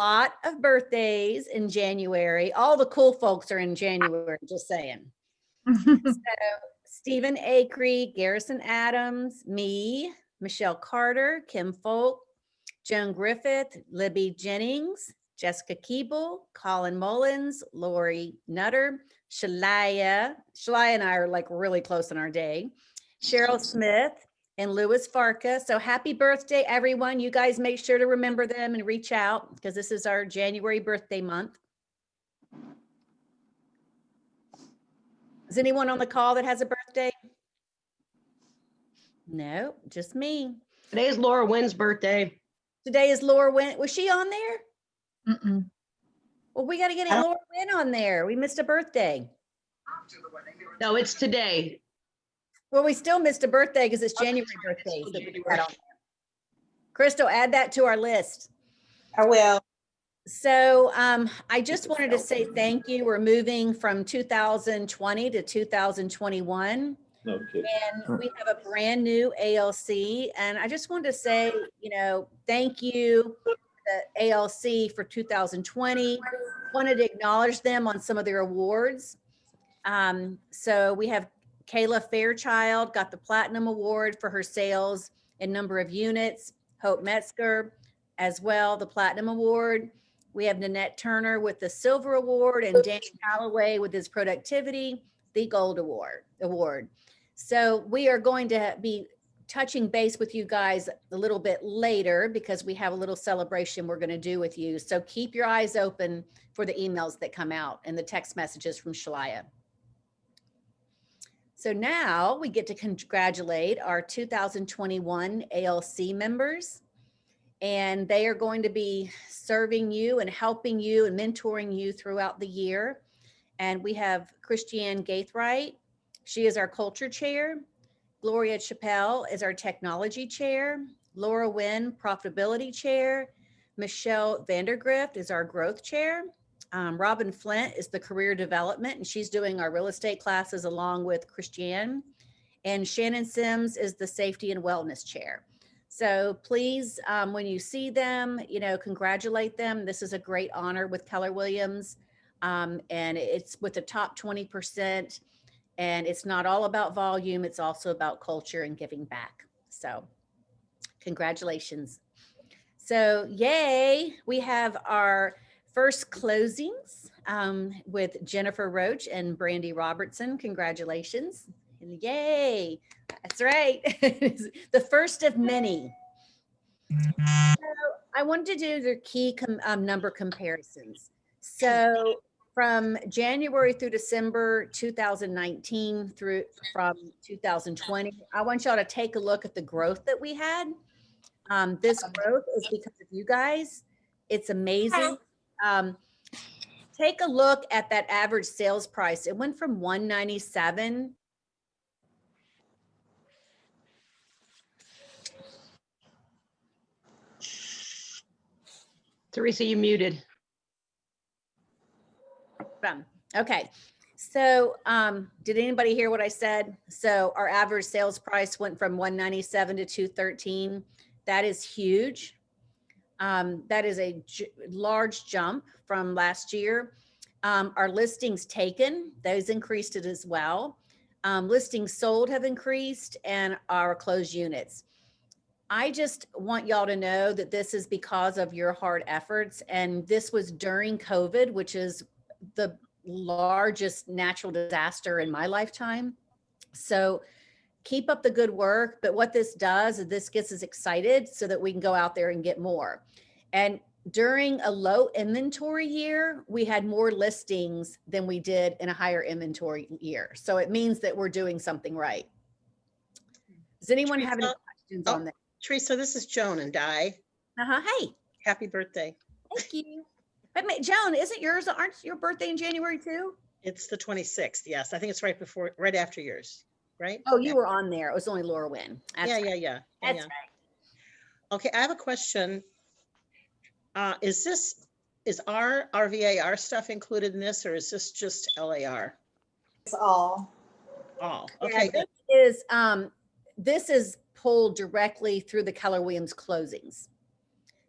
lot of birthdays in January. All the cool folks are in January, just saying. So Stephen Acree, Garrison Adams, me, Michelle Carter, Kim Folk, Joan Griffith, Libby Jennings, Jessica Keeble, Colin Mullins, Lori Nutter, Shalaya. Shalaya and I are like really close in our day. Cheryl Smith and Louis Farka. So happy birthday, everyone. You guys make sure to remember them and reach out because this is our January birthday month. Is anyone on the call that has a birthday? No, just me. Today is Laura Wynn's birthday. Today is Laura Wynn. Was she on there? Mm-mm. Well, we got to get Laura Wynn on there. We missed a birthday. No, it's today. Well, we still missed a birthday because it's January birthdays that we had on there. Crystal, add that to our list. I will. So I just wanted to say thank you. We're moving from 2020 to 2021. Okay. And we have a brand new ALC. And I just wanted to say, you know, thank you to the ALC for 2020. Wanted to acknowledge them on some of their awards. So we have Kayla Fairchild got the Platinum Award for her sales and number of units. Hope Metzger as well, the Platinum Award. We have Nanette Turner with the Silver Award and Dan Calloway with his productivity, the Gold Award. So we are going to be touching base with you guys a little bit later because we have a little celebration we're going to do with you. So keep your eyes open for the emails that come out and the text messages from Shalaya. So now we get to congratulate our 2021 ALC members. And they are going to be serving you and helping you and mentoring you throughout the year. And we have Christiane Gaithright. She is our culture chair. Gloria Chappelle is our technology chair. Laura Wynn, profitability chair. Michelle Vandergrift is our growth chair. Robin Flint is the career development, and she's doing our real estate classes along with Christiane. And Shannon Sims is the safety and wellness chair. So please, when you see them, you know, congratulate them. This is a great honor with Keller Williams. And it's with the top 20%. And it's not all about volume. It's also about culture and giving back. So congratulations. So yay, we have our first closings with Jennifer Roach and Brandy Robertson. Congratulations. And yay, that's right. The first of many. So I wanted to do the key number comparisons. So from January through December 2019 through from 2020, I want y'all to take a look at the growth that we had. This growth is because of you guys. It's amazing. Take a look at that average sales price. It went from 197. Teresa, you muted. Okay. So did anybody hear what I said? So our average sales price went from 197 to 213. That is huge. That is a large jump from last year. Our listings taken, those increased it as well. Listings sold have increased and our closed units. I just want y'all to know that this is because of your hard efforts. And this was during COVID, which is the largest natural disaster in my lifetime. So keep up the good work. But what this does is this gets us excited so that we can go out there and get more. And during a low inventory year, we had more listings than we did in a higher inventory year. So it means that we're doing something right. Does anyone have any questions on that? Teresa, this is Joan and Di. Hey. Happy birthday. Thank you. But Joan, isn't yours, aren't your birthday in January too? It's the 26th. Yes, I think it's right after yours, right? Oh, you were on there. It was only Laura Wynn. Yeah. That's right. Okay, I have a question. Is our RVAR stuff included in this, or is this just LAR? It's all. All. Okay. Yeah, this is pulled directly through the Keller Williams closings.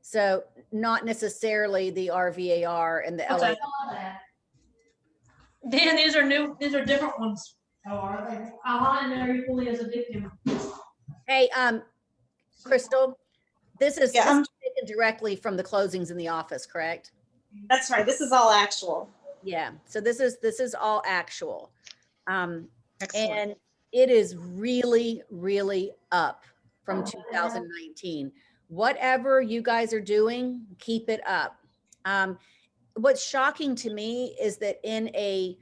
So not necessarily the RVAR and the LA. Okay. Dan, these are different ones. How are they? And they're equally as addictive. Hey, Crystal, this is Yeah, taken directly from the closings in the office, correct? that's right. This is all actual. Yeah, so this is all actual. Excellent. And it is really, really up from 2019. Whatever you guys are doing, keep it up. What's shocking to me is that in a,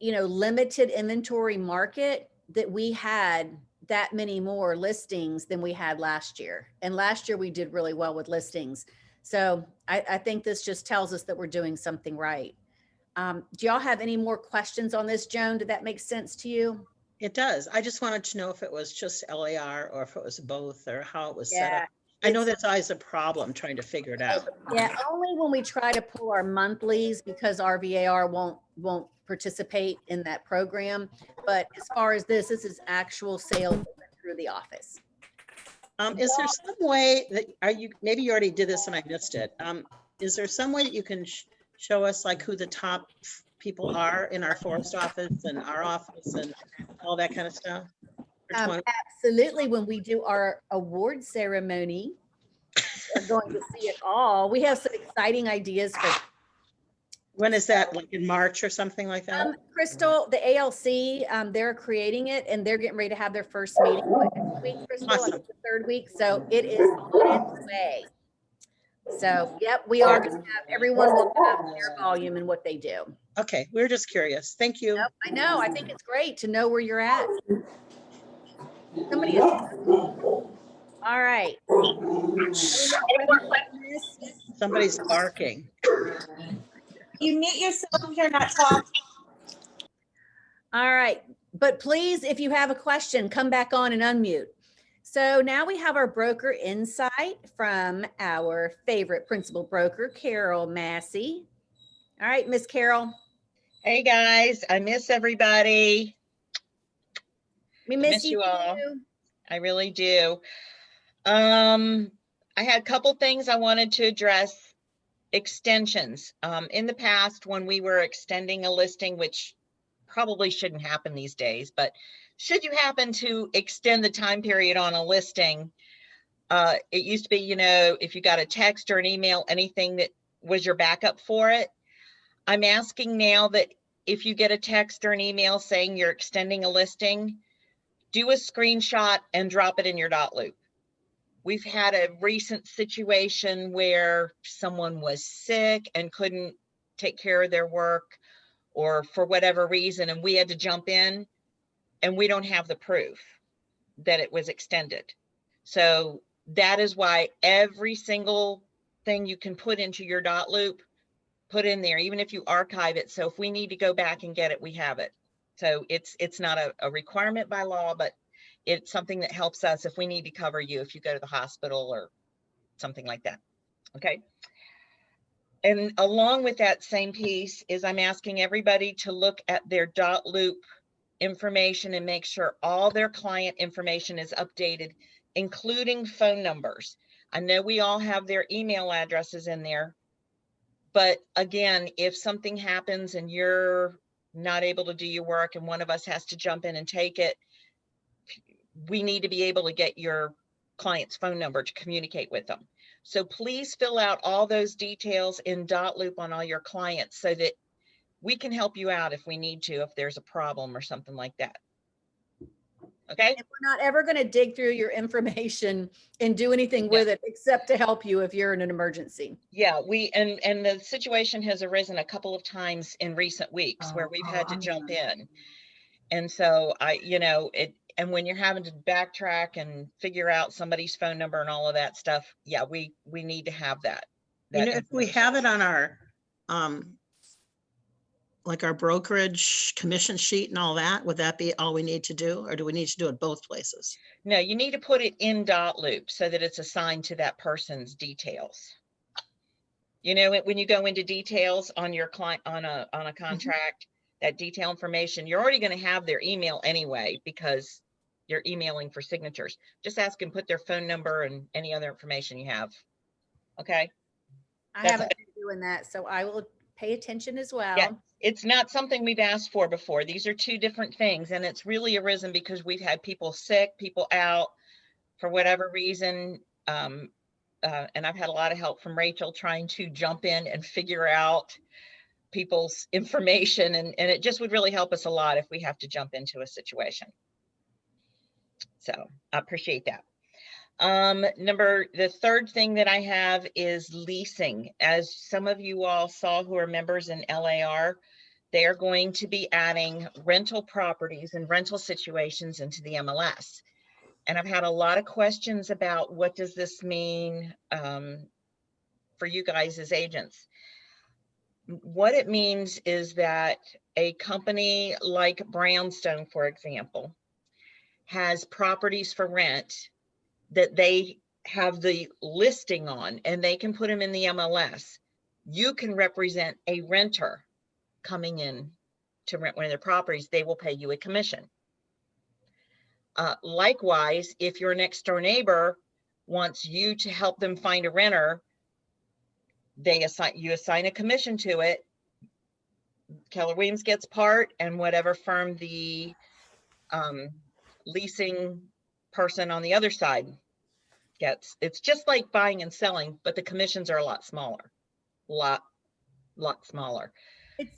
limited inventory market, that we had that many more listings than we had last year. And last year we did really well with listings. So I think this just tells us that we're doing something right. Do y'all have any more questions on this, Joan? Did that make sense to you? It does. I just wanted to know if it was just LAR or if it was both or how it was set Yeah. up. I know it's- that's always a problem trying to figure it out. Yeah, only when we try to pull our monthlies because RVAR won't participate in that program. But as far as this is actual sales through the office. Is there some way that, maybe you already did this and I missed it. Is there some way that you can show us like who the top people are in our forest office and our office and all that kind of stuff? For 20 Absolutely. When we do our award ceremony, we're going to see it all. We have some exciting ideas for When is that, like in March or something like that? Crystal, the ALC. They're creating it and they're getting ready to have their first meeting next week, Crystal, I Awesome. think the third week. So it is on its way. So, yep, we are going to have everyone look up their volume and what they do. Okay, we were just curious. Thank you. Yep, I know. I think it's great to know where you're at. Somebody is. All right. Somebody's barking. You mute yourself if you're not talking. All right. But please, if you have a question, come back on and unmute. So now we have our broker insight from our favorite principal broker, Carol Massey. All right, Miss Carol. Hey guys, I miss everybody. We miss miss you you all. too. I really do. I had a couple things I wanted to address. Extensions. In the past, when we were extending a listing, which probably shouldn't happen these days, but should you happen to extend the time period on a listing, it used to be, if you got a text or an email, anything that was your backup for it. I'm asking now that if you get a text or an email saying you're extending a listing, do a screenshot and drop it in your dot loop. We've had a recent situation where someone was sick and couldn't take care of their work or for whatever reason, and we had to jump in and we don't have the proof that it was extended. So that is why every single thing you can put into your dot loop, put in there, even if you archive it. So if we need to go back and get it, we have it. So it's not a requirement by law, but it's something that helps us if we need to cover you if you go to the hospital or something like that. Okay. And along with that same piece is I'm asking everybody to look at their dot loop information and make sure all their client information is updated, including phone numbers. I know we all have their email addresses in there, but again, if something happens and you're not able to do your work and one of us has to jump in and take it, we need to be able to get your client's phone number to communicate with them. So please fill out all those details in dot loop on all your clients so that we can help you out if we need to, if there's a problem or something like that. Okay. And we're not ever going to dig through your information and do anything with it except to help you if you're in an emergency. Yeah, and the situation has arisen a couple of times in recent weeks where we've had to jump in. And so and when you're having to backtrack and figure out somebody's phone number and all of that stuff, yeah, we need to have that. If we have it on our, like our brokerage commission sheet and all that, would that be all we need to do? Or do we need to do it both places? No, you need to put it in dot loop so that it's assigned to that person's details. When you go into details on your client, on a contract, that detail information, you're already going to have their email anyway, because you're emailing for signatures. Just ask them, put their phone number and any other information you have Okay? I That's haven't been doing that, so I will pay attention as well. Yeah. It's not something we've asked for before. These are two different things, and it's really arisen because we've had people sick, people out for whatever reason. And I've had a lot of help from Rachel trying to jump in and figure out people's information, and it just would really help us a lot if we have to jump into a situation. So I appreciate that. The third thing that I have is leasing. As some of you all saw who are members in LAR, they are going to be adding rental properties and rental situations into the MLS. And I've had a lot of questions about what does this mean for you guys as agents. What it means is that a company like Brownstone, for example, has properties for rent that they have the listing on, and they can put them in the MLS. You can represent a renter coming in to rent one of their properties. They will pay you a commission. Likewise, if your next door neighbor wants you to help them find a renter, you assign a commission to it. Keller Williams gets part, and whatever firm the leasing person on the other side gets. It's just like buying and selling, but the commissions are a lot smaller, lot smaller.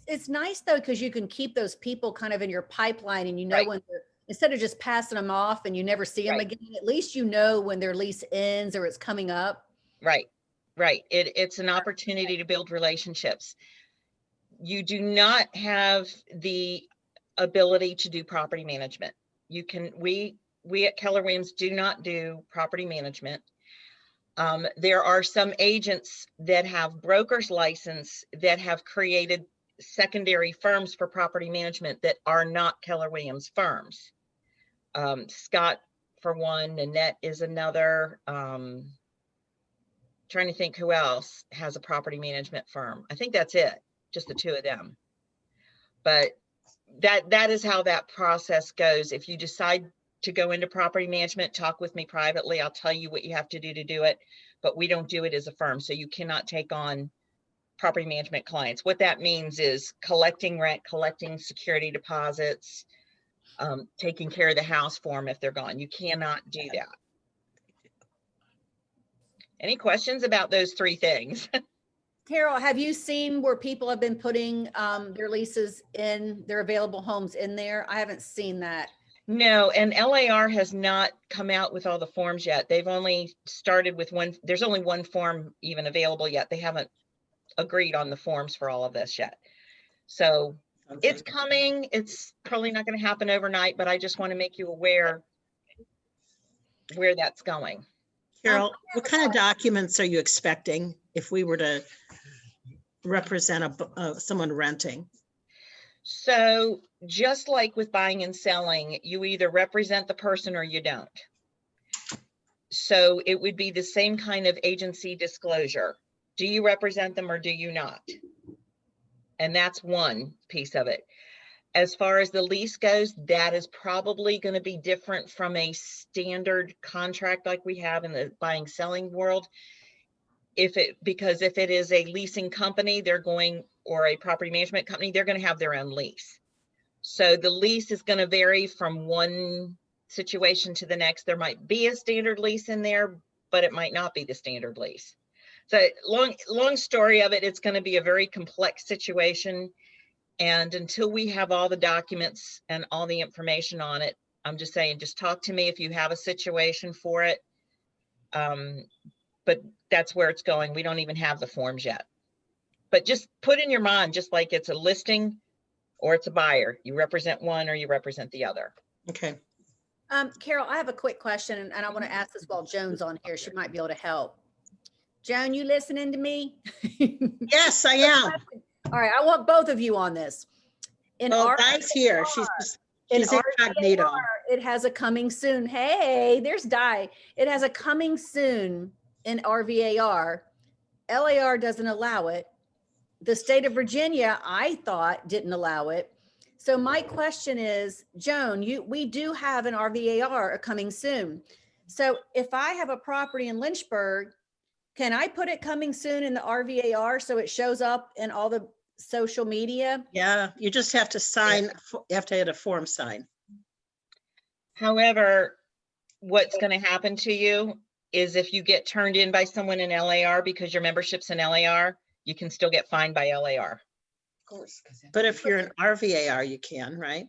It's nice though, because you can keep those people kind of in your pipeline, and you know Right. when they're, instead of just passing them off and you never see them Right. again, at least you know when their lease ends or it's coming up. Right. It's an opportunity to build relationships. You do not have the ability to do property management. We at Keller Williams do not do property management. There are some agents that have broker's license that have created secondary firms for property management that are not Keller Williams firms. Scott for one, Nanette is another. Trying to think who else has a property management firm. I think that's it, just the two of them. But that is how that process goes. If you decide to go into property management, talk with me privately. I'll tell you what you have to do it, but we don't do it as a firm. So you cannot take on property management clients. What that means is collecting rent, collecting security deposits, taking care of the house for them if they're gone. You cannot do that. Any questions about those three things? Carol, have you seen where people have been putting their leases in, their available homes in there? I haven't seen that. No, and LAR has not come out with all the forms yet. They've only started with one. There's only one form even available yet. They haven't agreed on the forms for all of this yet. So it's coming. It's probably not going to happen overnight, but I just want to make you aware where that's going. Carol, what kind of documents are you expecting if we were to represent someone renting? So just like with buying and selling, you either represent the person or you don't. So it would be the same kind of agency disclosure. Do you represent them or do you not? And that's one piece of it. As far as the lease goes, that is probably going to be different from a standard contract like we have in the buying selling world. Because if it is a leasing company, or a property management company, they're going to have their own lease. So the lease is going to vary from one situation to the next. There might be a standard lease in there, but it might not be the standard lease. So long story of it, it's going to be a very complex situation. And until we have all the documents and all the information on it, I'm just saying, just talk to me if you have a situation for it. But that's where it's going. We don't even have the forms yet. But just put in your mind, just like it's a listing or it's a buyer, you represent one or you represent the other. Okay. Carol, I have a quick question, and I want to ask this while Joan's on here. She might be able to help. Joan, you listening to me? Yes, I am. All right, I want both of you on this. In Well, our Di's here. She's in incognito. RVAR, it has a coming soon. Hey, there's Di. It has a coming soon in RVAR. LAR doesn't allow it. The state of Virginia, I thought, didn't allow it. So my question is, Joan, we do have an RVAR coming soon. So if I have a property in Lynchburg Can I put it coming soon in the RVAR so it shows up in all the social media? Yeah, you just have to sign, you have to hit a form sign. However, what's going to happen to you is if you get turned in by someone in LAR because your membership's in LAR, you can still get fined by LAR. But if you're an RVAR, you can, right?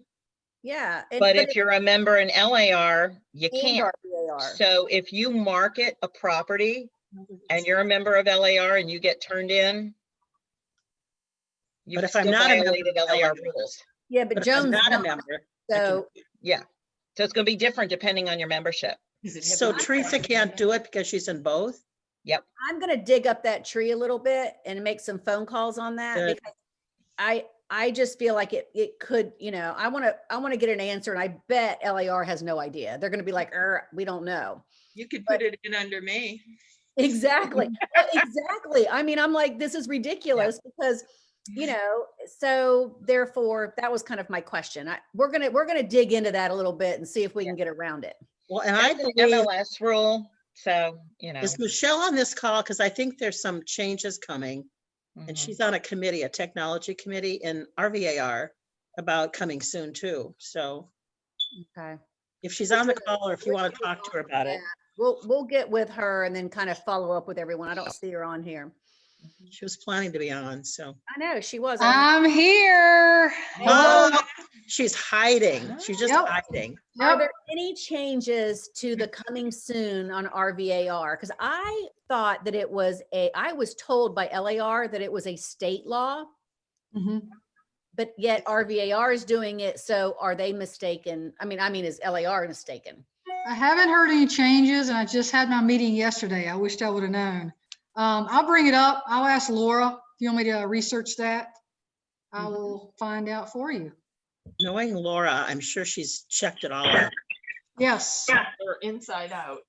Yeah. But if you're a member in LAR, you and can't. RVAR. So if you market a property and you're a member of LAR and you get turned in, you But if I'm still not a member violated of LAR LAR, rules. Yeah, but But if I'm Jones, not a not. member, So Yeah. So it's going to be different depending on your membership. so Teresa can't do it because she's in both? I'm gonna dig up that tree a little bit and make some phone calls on that Good. because I just feel like it could, I want to get an answer, and I bet LAR has no idea. They're gonna be like, we don't know. You could put it in under me. Exactly. Exactly. I mean, I'm like, this is ridiculous because, so therefore that was kind of my question. We're gonna dig into that a little bit and see if we can get around it. Well, and I That's an believe, MLS rule. So, is Michelle on this call? Because I think there's some changes coming. And mhm. she's on a committee, a technology committee in RVAR about coming soon too. So Okay. if she's on the call or if you want to talk to her about it, We'll get with her and then kind of follow up with everyone. I don't see her on here. she was planning to be on, so. I know she was. I'm here. Oh, she's hiding. She's just Yep. hiding. Are Yep. there any changes to the coming soon on RVAR? Because I thought that I was told by LAR that it was a state law, Mhm. but yet RVAR is doing it. So are they mistaken? I mean, is LAR mistaken? I haven't heard any changes, and I just had my meeting yesterday. I wished I would have known. I'll bring it up. I'll ask Laura if you want me to research that. I will find out for you. Knowing Laura, I'm sure she's checked it all out. Yes. Or inside out.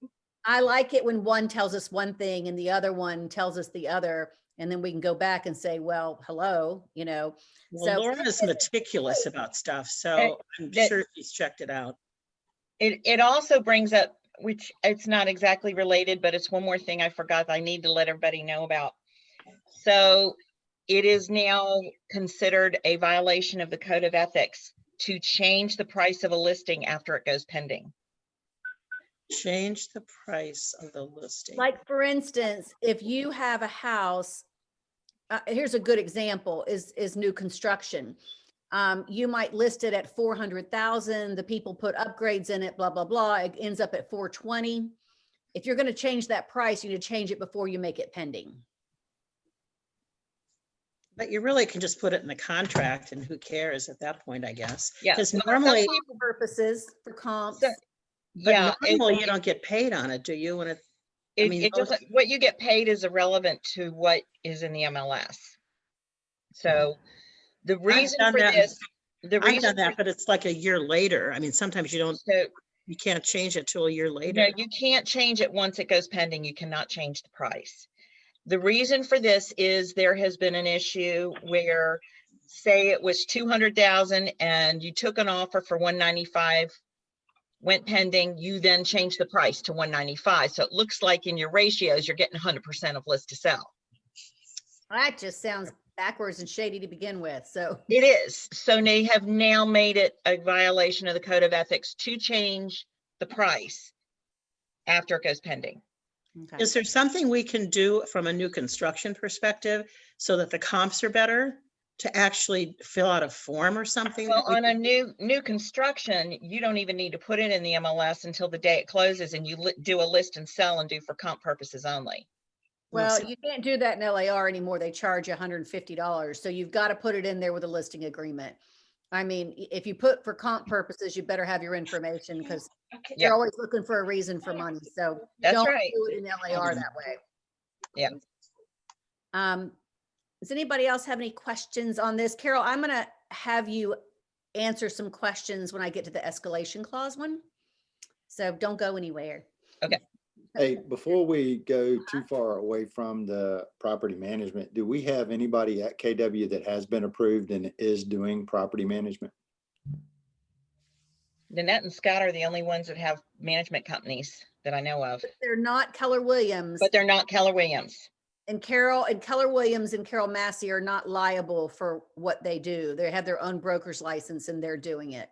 I like it when one tells us one thing and the other one tells us the other, and then we can go back and say, well, hello, Well, So- Laura is meticulous about stuff, so I'm that- sure she's checked it out. It also brings up, which it's not exactly related, but it's one more thing I forgot that I need to let everybody know about. So it is now considered a violation of the Code of Ethics to change the price of a listing after it goes pending. Change the price of the listing. like for instance, if you have a house, here's a good example is new construction. You might list it at 400,000. The people put upgrades in it, blah, blah, blah. It ends up at 420. If you're going to change that price, you need to change it before you make it pending. But you really can just put it in the contract and who cares at that point, I guess. Yeah. Because Some normally, people- Purposes for comps. So- Yeah, but normally you don't get paid on it, do you? When it mean, those- doesn't, what you get paid is irrelevant to what is in the MLS. So the reason done for that. this, the I've reason done that, for, but it's like a year later. I mean, sometimes you so, can't change it till a year no, later. you can't change it once it goes pending. You cannot change the price. The reason for this is there has been an issue where, say it was 200,000 and you took an offer for 195, went pending, you then changed the price to 195. So it looks like in your ratios, you're getting 100% of list to sell. That just sounds backwards and shady to begin with. So It is. So they have now made it a violation of the Code of Ethics to change the price after it goes pending. okay. Is there something we can do from a new construction perspective so that the comps are better to actually fill out a form or something? Well, that we on a can- new construction, you don't even need to put it in the MLS until the day it closes, and you do a list and sell and do for comp purposes only. Well, so- you can't do that in LAR anymore. They charge you $150. So you've got to put it in there with a listing agreement. I mean, if you put for comp purposes, you better have your information because Yeah. they're always looking for a reason for money. So That's don't right. do it in LAR that way. Yeah. Does anybody else have any questions on this? Carol, I'm going to have you answer some questions when I get to the escalation clause one. So don't go anywhere. Hey, before we go too far away from the property management, do we have anybody at KW that has been approved and is doing property management? Nanette and Scott are the only ones that have management companies. that I know of, They're not Keller Williams. but they're not Keller Williams. And Keller Williams and Carol Massey are not liable for what they do. They have their own broker's license and they're doing it.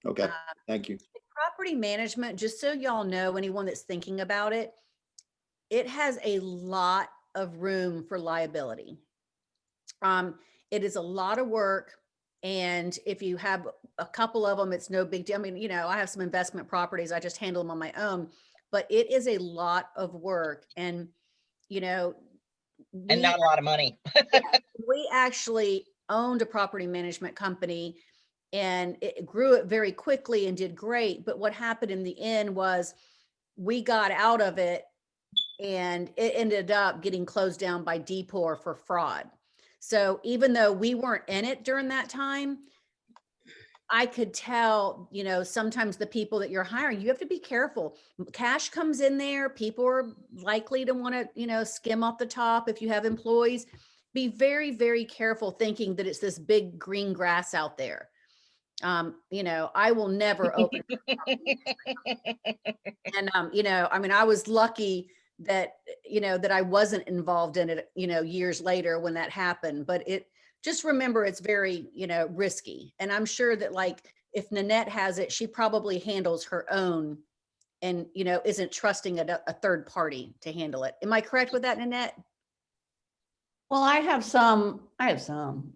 Okay, thank you. Property management, just so y'all know, anyone that's thinking about it, it has a lot of room for liability. It is a lot of work. And if you have a couple of them, it's no big deal. I mean, I have some investment properties. I just handle them on my own, but it is a lot of work. And, And not a lot of money. we actually owned a property management company and it grew it very quickly and did great. But what happened in the end was we got out of it and it ended up getting closed down by DPOR for fraud. So even though we weren't in it during that time, I could tell, sometimes the people that you're hiring, you have to be careful. Cash comes in there. People are likely to want to, skim off the top. If you have employees, be very, very careful thinking that it's this big green grass out there. I will never open. And, I was lucky that, that I wasn't involved in it, years later when that happened, but just remember it's very, risky. And I'm sure that like, if Nanette has it, she probably handles her own and, isn't trusting a third party to handle it. Am I correct with that, Nanette? Well, I have some,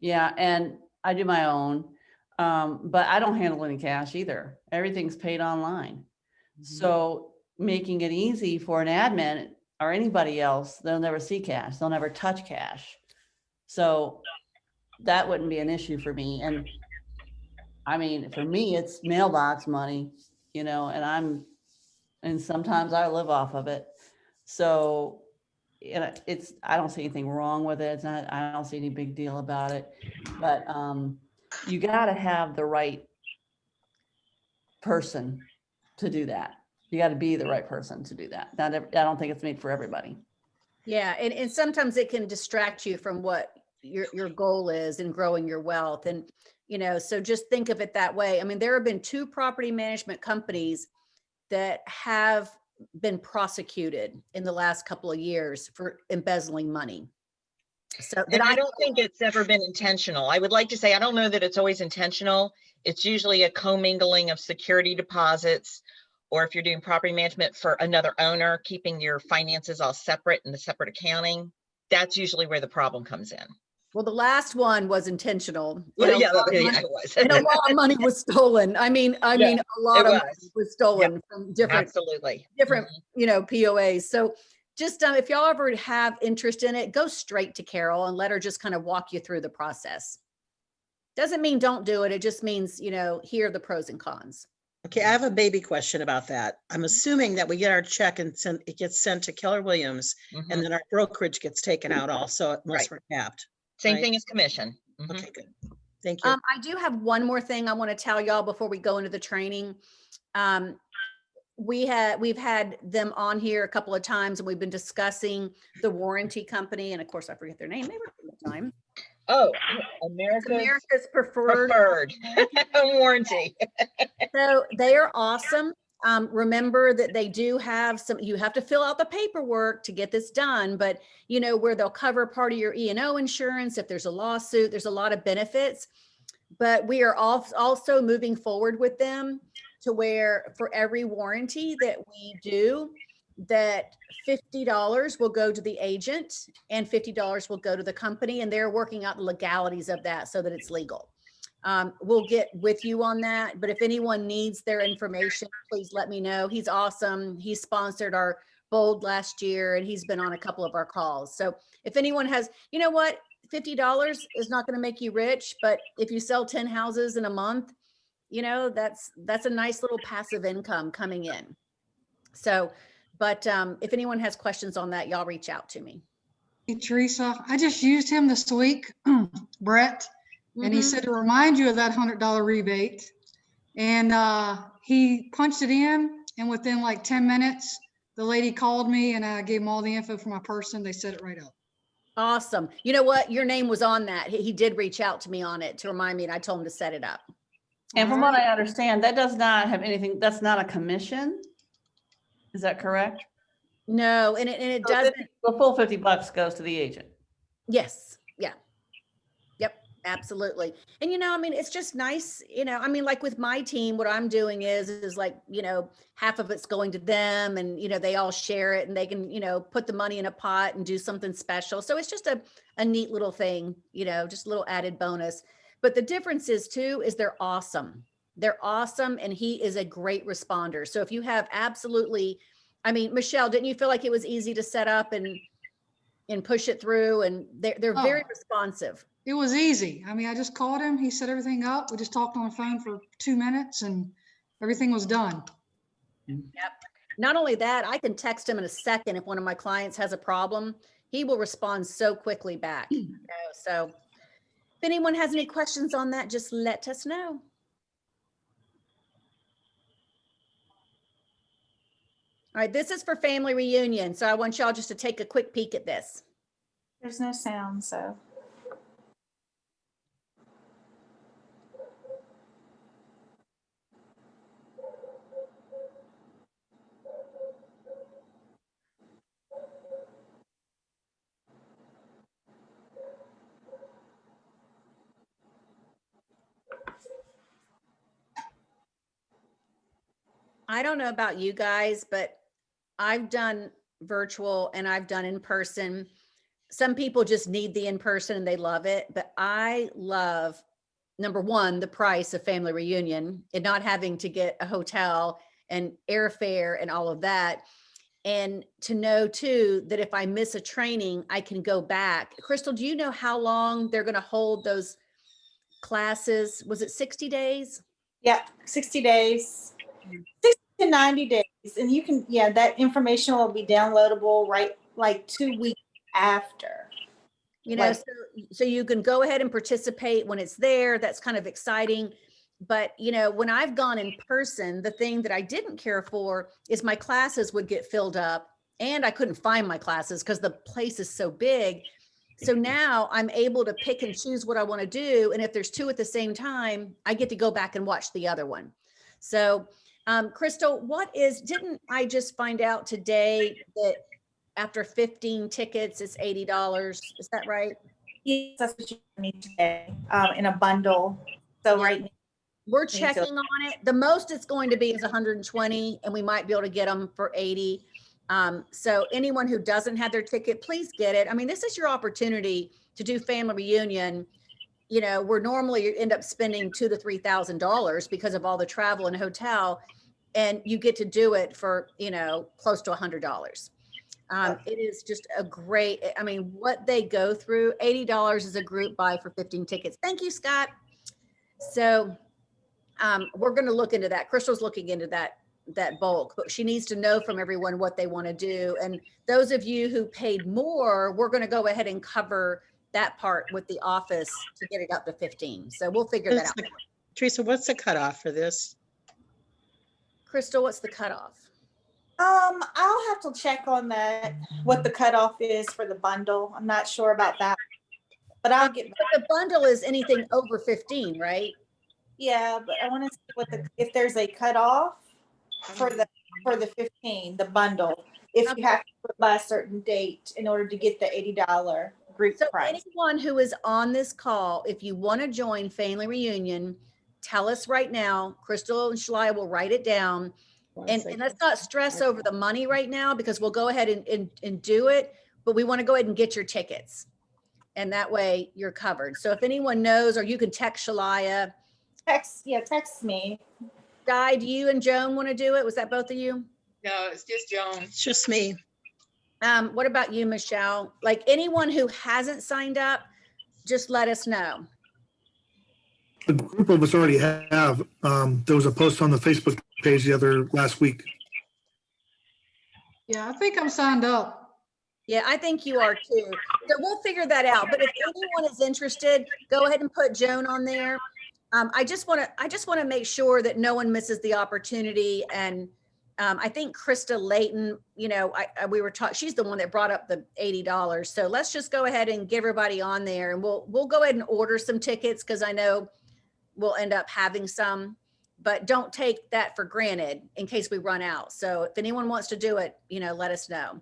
yeah, and I do my own, but I don't handle any cash either. Everything's paid online. So making it easy for an admin or anybody else, they'll never see cash. They'll never touch cash. So that wouldn't be an issue for me. And I mean, for me, it's mailbox money, and sometimes I live off of it. So I don't see anything wrong with it. I don't see any big deal about it, but you got to have the right person to do that. You got to be the right person to do that. I don't think it's made for everybody. Yeah. And sometimes it can distract you from what your goal is in growing your wealth. And, so just think of it that way. I mean, there have been 2 property management companies that have been prosecuted in the last couple of years for embezzling money. So And I don't think it's ever been intentional. I would like to say, I don't know that it's always intentional. It's usually a commingling of security deposits, or if you're doing property management for another owner, keeping your finances all separate in the separate accounting. That's usually where the problem comes in. Well, the last one was intentional. Yeah, it was. And a lot of money was stolen. I mean, a lot of money was stolen from different, Absolutely. different, POAs. So just if y'all ever have interest in it, go straight to Carol and let her just kind of walk you through the process. Doesn't mean don't do it. It just means, here are the pros and cons. Okay, I have a baby question about that. I'm assuming that we get our check and it gets sent to Keller Williams, and then our brokerage gets taken out also unless we're capped. Same Right. thing as commission. Okay, good. Thank you. I do have one more thing I want to tell y'all before we go into the training. We've had them on here a couple of times and we've been discussing the warranty company. And of course, I forget their name every time. Oh, America's preferred warranty. So they are awesome. Remember that they do have you have to fill out the paperwork to get this done, but where they'll cover part of your E&O insurance. If there's a lawsuit, there's a lot of benefits, but we are also moving forward with them to where for every warranty that we do, that $50 will go to the agent and $50 will go to the company, and they're working out the legalities of that so that it's legal. We'll get with you on that, but if anyone needs their information, please let me know. He's awesome. He sponsored our Bold last year and he's been on a couple of our calls. So if anyone has, $50 is not going to make you rich, but if you sell 10 houses in a month, that's a nice little passive income coming in. So, but if anyone has questions on that, y'all reach out to me. Hey, Teresa, I just used him this week, Brett. And he said to remind you of that $100 rebate. And he punched it in, and within like 10 minutes, the lady called me and I gave him all the info for my person. They set it right up. Awesome. You know what? Your name was on that. He did reach out to me on it to remind me, and I told him to set it up. And from what I understand, that does not have anything, that's not a commission. Is that correct? No, and it So doesn't. The full $50 goes to the agent. Yes, yeah. Yep, absolutely. And I mean, it's just nice, I mean, like with my team, what I'm doing is like, half of it's going to them and, they all share it and they can, put the money in a pot and do something special. So it's just a neat little thing, just a little added bonus. But the difference is too, is they're awesome. They're awesome. And he is a great responder. So if you have absolutely, I mean, Michelle, didn't you feel like it was easy to set up and push it through? And they're very Oh. responsive. It was easy. I mean, I just called him. He set everything up. We just talked on the phone for 2 minutes and everything was done. Not only that, I can text him in a second if one of my clients has a problem. He will respond so quickly back. So if anyone has any questions on that, just let us know. All right, this is for family reunion. So I want y'all just to take a quick peek at this. There's no sound, so. I don't know about you guys, but I've done virtual and I've done in person. Some people just need the in person and they love it, but I love, number one, the price of family reunion and not having to get a hotel and airfare and all of that. And to know too, that if I miss a training, I can go back. Crystal, do you know how long they're going to hold those classes? Was it 60 days? Yeah, 60 days, 60 to 90 days. And you can, that information will be downloadable right like 2 weeks after. Like- So you can go ahead and participate when it's there. That's kind of exciting. But, when I've gone in person, the thing that I didn't care for is my classes would get filled up and I couldn't find my classes because the place is so big. So now I'm able to pick and choose what I want to do. And if there's two at the same time, I get to go back and watch the other one. So, Crystal, didn't I just find out today that after 15 tickets, it's $80? Is that right? Yes, that's what you need today, in a bundle. So right now, We're so- checking on it. The most it's going to be is 120 and we might be able to get them for 80. So anyone who doesn't have their ticket, please get it. I mean, this is your opportunity to do family reunion. We're normally you end up spending $2,000 to $3,000 because of all the travel and hotel, and you get to do it for, close to $100. It is just a great, I mean, what they go through, $80 is a group buy for 15 tickets. Thank you, Scott. So we're going to look into that. Crystal's looking into that bulk, but she needs to know from everyone what they want to do. And those of you who paid more, we're going to go ahead and cover that part with the office to get it up to 15. So we'll figure that out. Teresa, what's the cutoff for this? Crystal, what's the cutoff? I'll have to check on that, what the cutoff is for the bundle. I'm not sure about that, but I'll get. But the bundle is anything over 15, right? Yeah, but I want to see if there's a cutoff for the 15, the bundle. If you have to put by a certain date in order to get the $80 group So price. anyone who is on this call, if you want to join family reunion, tell us right now. Crystal and Shalaya will write it down. And let's not stress over the money right now because we'll go ahead and do it, but we want to go ahead and get your tickets. And that way you're covered. So if anyone knows, or you can text Shalaya. Text me. Guy, do you and Joan want to do it? Was that both of you? No, it's just Joan. It's just me. What about you, Michelle? Like anyone who hasn't signed up, just let us know. A group of us already have. There was a post on the Facebook page last week. Yeah, I think I'm signed up. Yeah, I think you are too. So we'll figure that out. But if anyone is interested, go ahead and put Joan on there. I just want to make sure that no one misses the opportunity. And I think Krista Layton, we were talking, she's the one that brought up the $80. So let's just go ahead and get everybody on there and we'll go ahead and order some tickets because I know we'll end up having some, but don't take that for granted in case we run out. So if anyone wants to do it, let us know.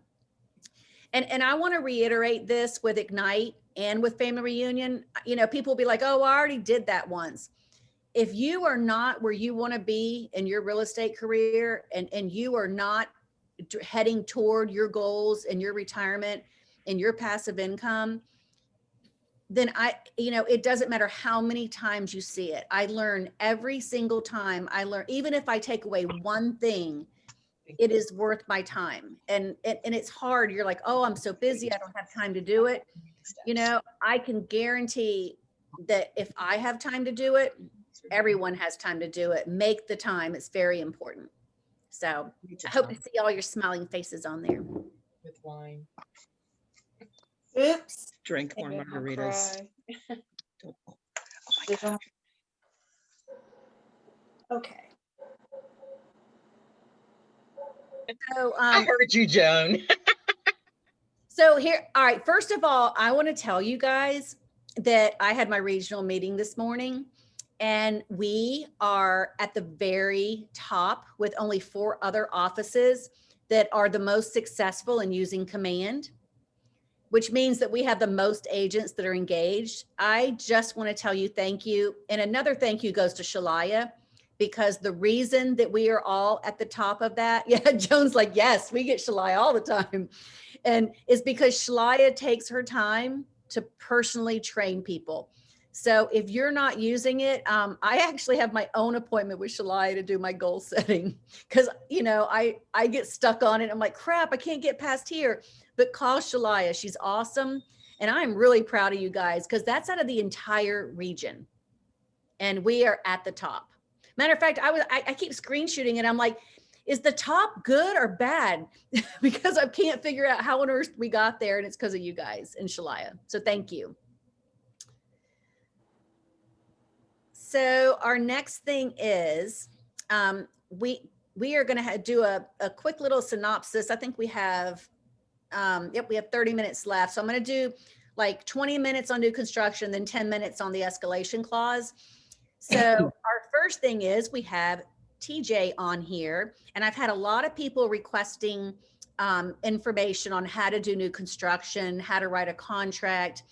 And I want to reiterate this with Ignite and with Family Reunion. People will be like, oh, I already did that once. If you are not where you want to be in your real estate career and you are not heading toward your goals and your retirement and your passive income, then it doesn't matter how many times you see it. I learn every single time even if I take away one thing, it is worth my time. And it's hard. You're like, oh, I'm so busy, I don't have time to do it. I can guarantee that if I have time to do it, everyone has time to do it. Make the time. It's very important. So I hope to see all your smiling faces on there. With wine. Oops. Drink more Maybe I'll margaritas. cry. Okay. So, I heard you, Joan. So here, all right, first of all, I want to tell you guys that I had my regional meeting this morning and we are at the very top with only 4 other offices that are the most successful in using Command, which means that we have the most agents that are engaged. I just want to tell you thank you. And another thank you goes to Shalaya, because the reason that we are all at the top of that, yeah, Joan's like, yes, we get Shalaya all the time. And it's because Shalaya takes her time to personally train people. So if you're not using it, I actually have my own appointment with Shalaya to do my goal setting because, I get stuck on it. I'm like, crap, I can't get past here. But call Shalaya. She's awesome. And I'm really proud of you guys because that's out of the entire region. And we are at the top. Matter of fact, I keep screenshooting it. I'm like, is the top good or bad? Because I can't figure out how on earth we got there. And it's because of you guys and Shalaya. So thank you. So our next thing is we are going to do a quick little synopsis. I think we have, we have 30 minutes left. So I'm going to do like 20 minutes on new construction, then 10 minutes on the escalation clause. So our first thing is we have TJ on here, and I've had a lot of people requesting information on how to do new construction, how to write a contract.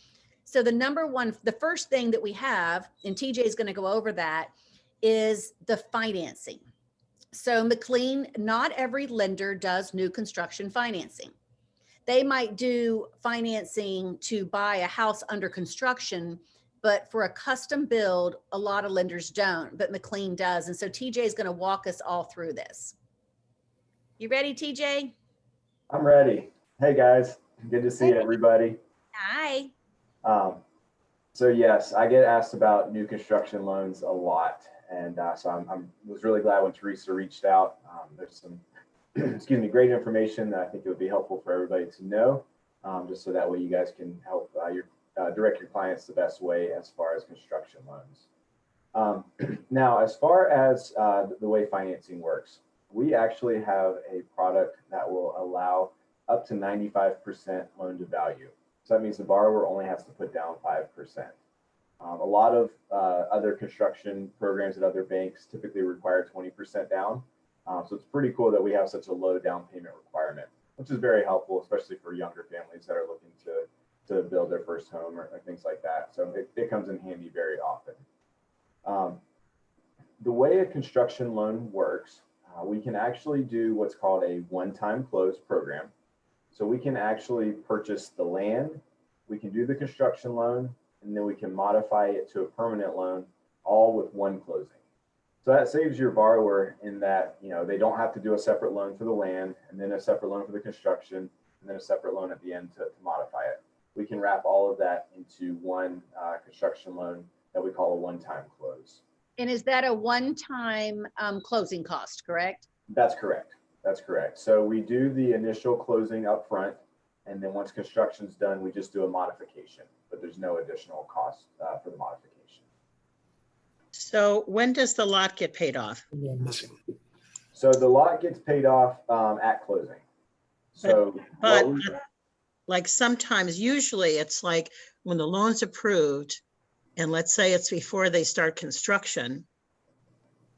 So the first thing that we have, and TJ is going to go over that, is the financing. So McLean, not every lender does new construction financing. They might do financing to buy a house under construction, but for a custom build, a lot of lenders don't, but McLean does. And so TJ is going to walk us all through this. You ready, TJ? I'm ready. Hey guys, good to see everybody. Hi. So yes, I get asked about new construction loans a lot. And so I was really glad when Teresa reached out. There's some, great information that I think it would be helpful for everybody to know, just so that way you guys can help direct your clients the best way as far as construction loans. Now, as far as the way financing works, we actually have a product that will allow up to 95% loan to value. So that means the borrower only has to put down 5%. A lot of other construction programs at other banks typically require 20% down. So it's pretty cool that we have such a low down payment requirement, which is very helpful, especially for younger families that are looking to build their first home or things like that. So it comes in handy very often. The way a construction loan works, we can actually do what's called a one-time close program. So we can actually purchase the land, we can do the construction loan, and then we can modify it to a permanent loan, all with one closing. So that saves your borrower in that, they don't have to do a separate loan for the land, and then a separate loan for the construction, and then a separate loan at the end to modify it. We can wrap all of that into one construction loan that we call a one-time close. And is that a one-time closing cost, correct? That's correct. That's correct. So we do the initial closing up front, and then once construction's done, we just do a modification, but there's no additional cost for the modification. So when does the lot get paid off? So the lot gets paid off at closing. So But like sometimes, usually it's like when the loan's approved, and let's say it's before they start construction,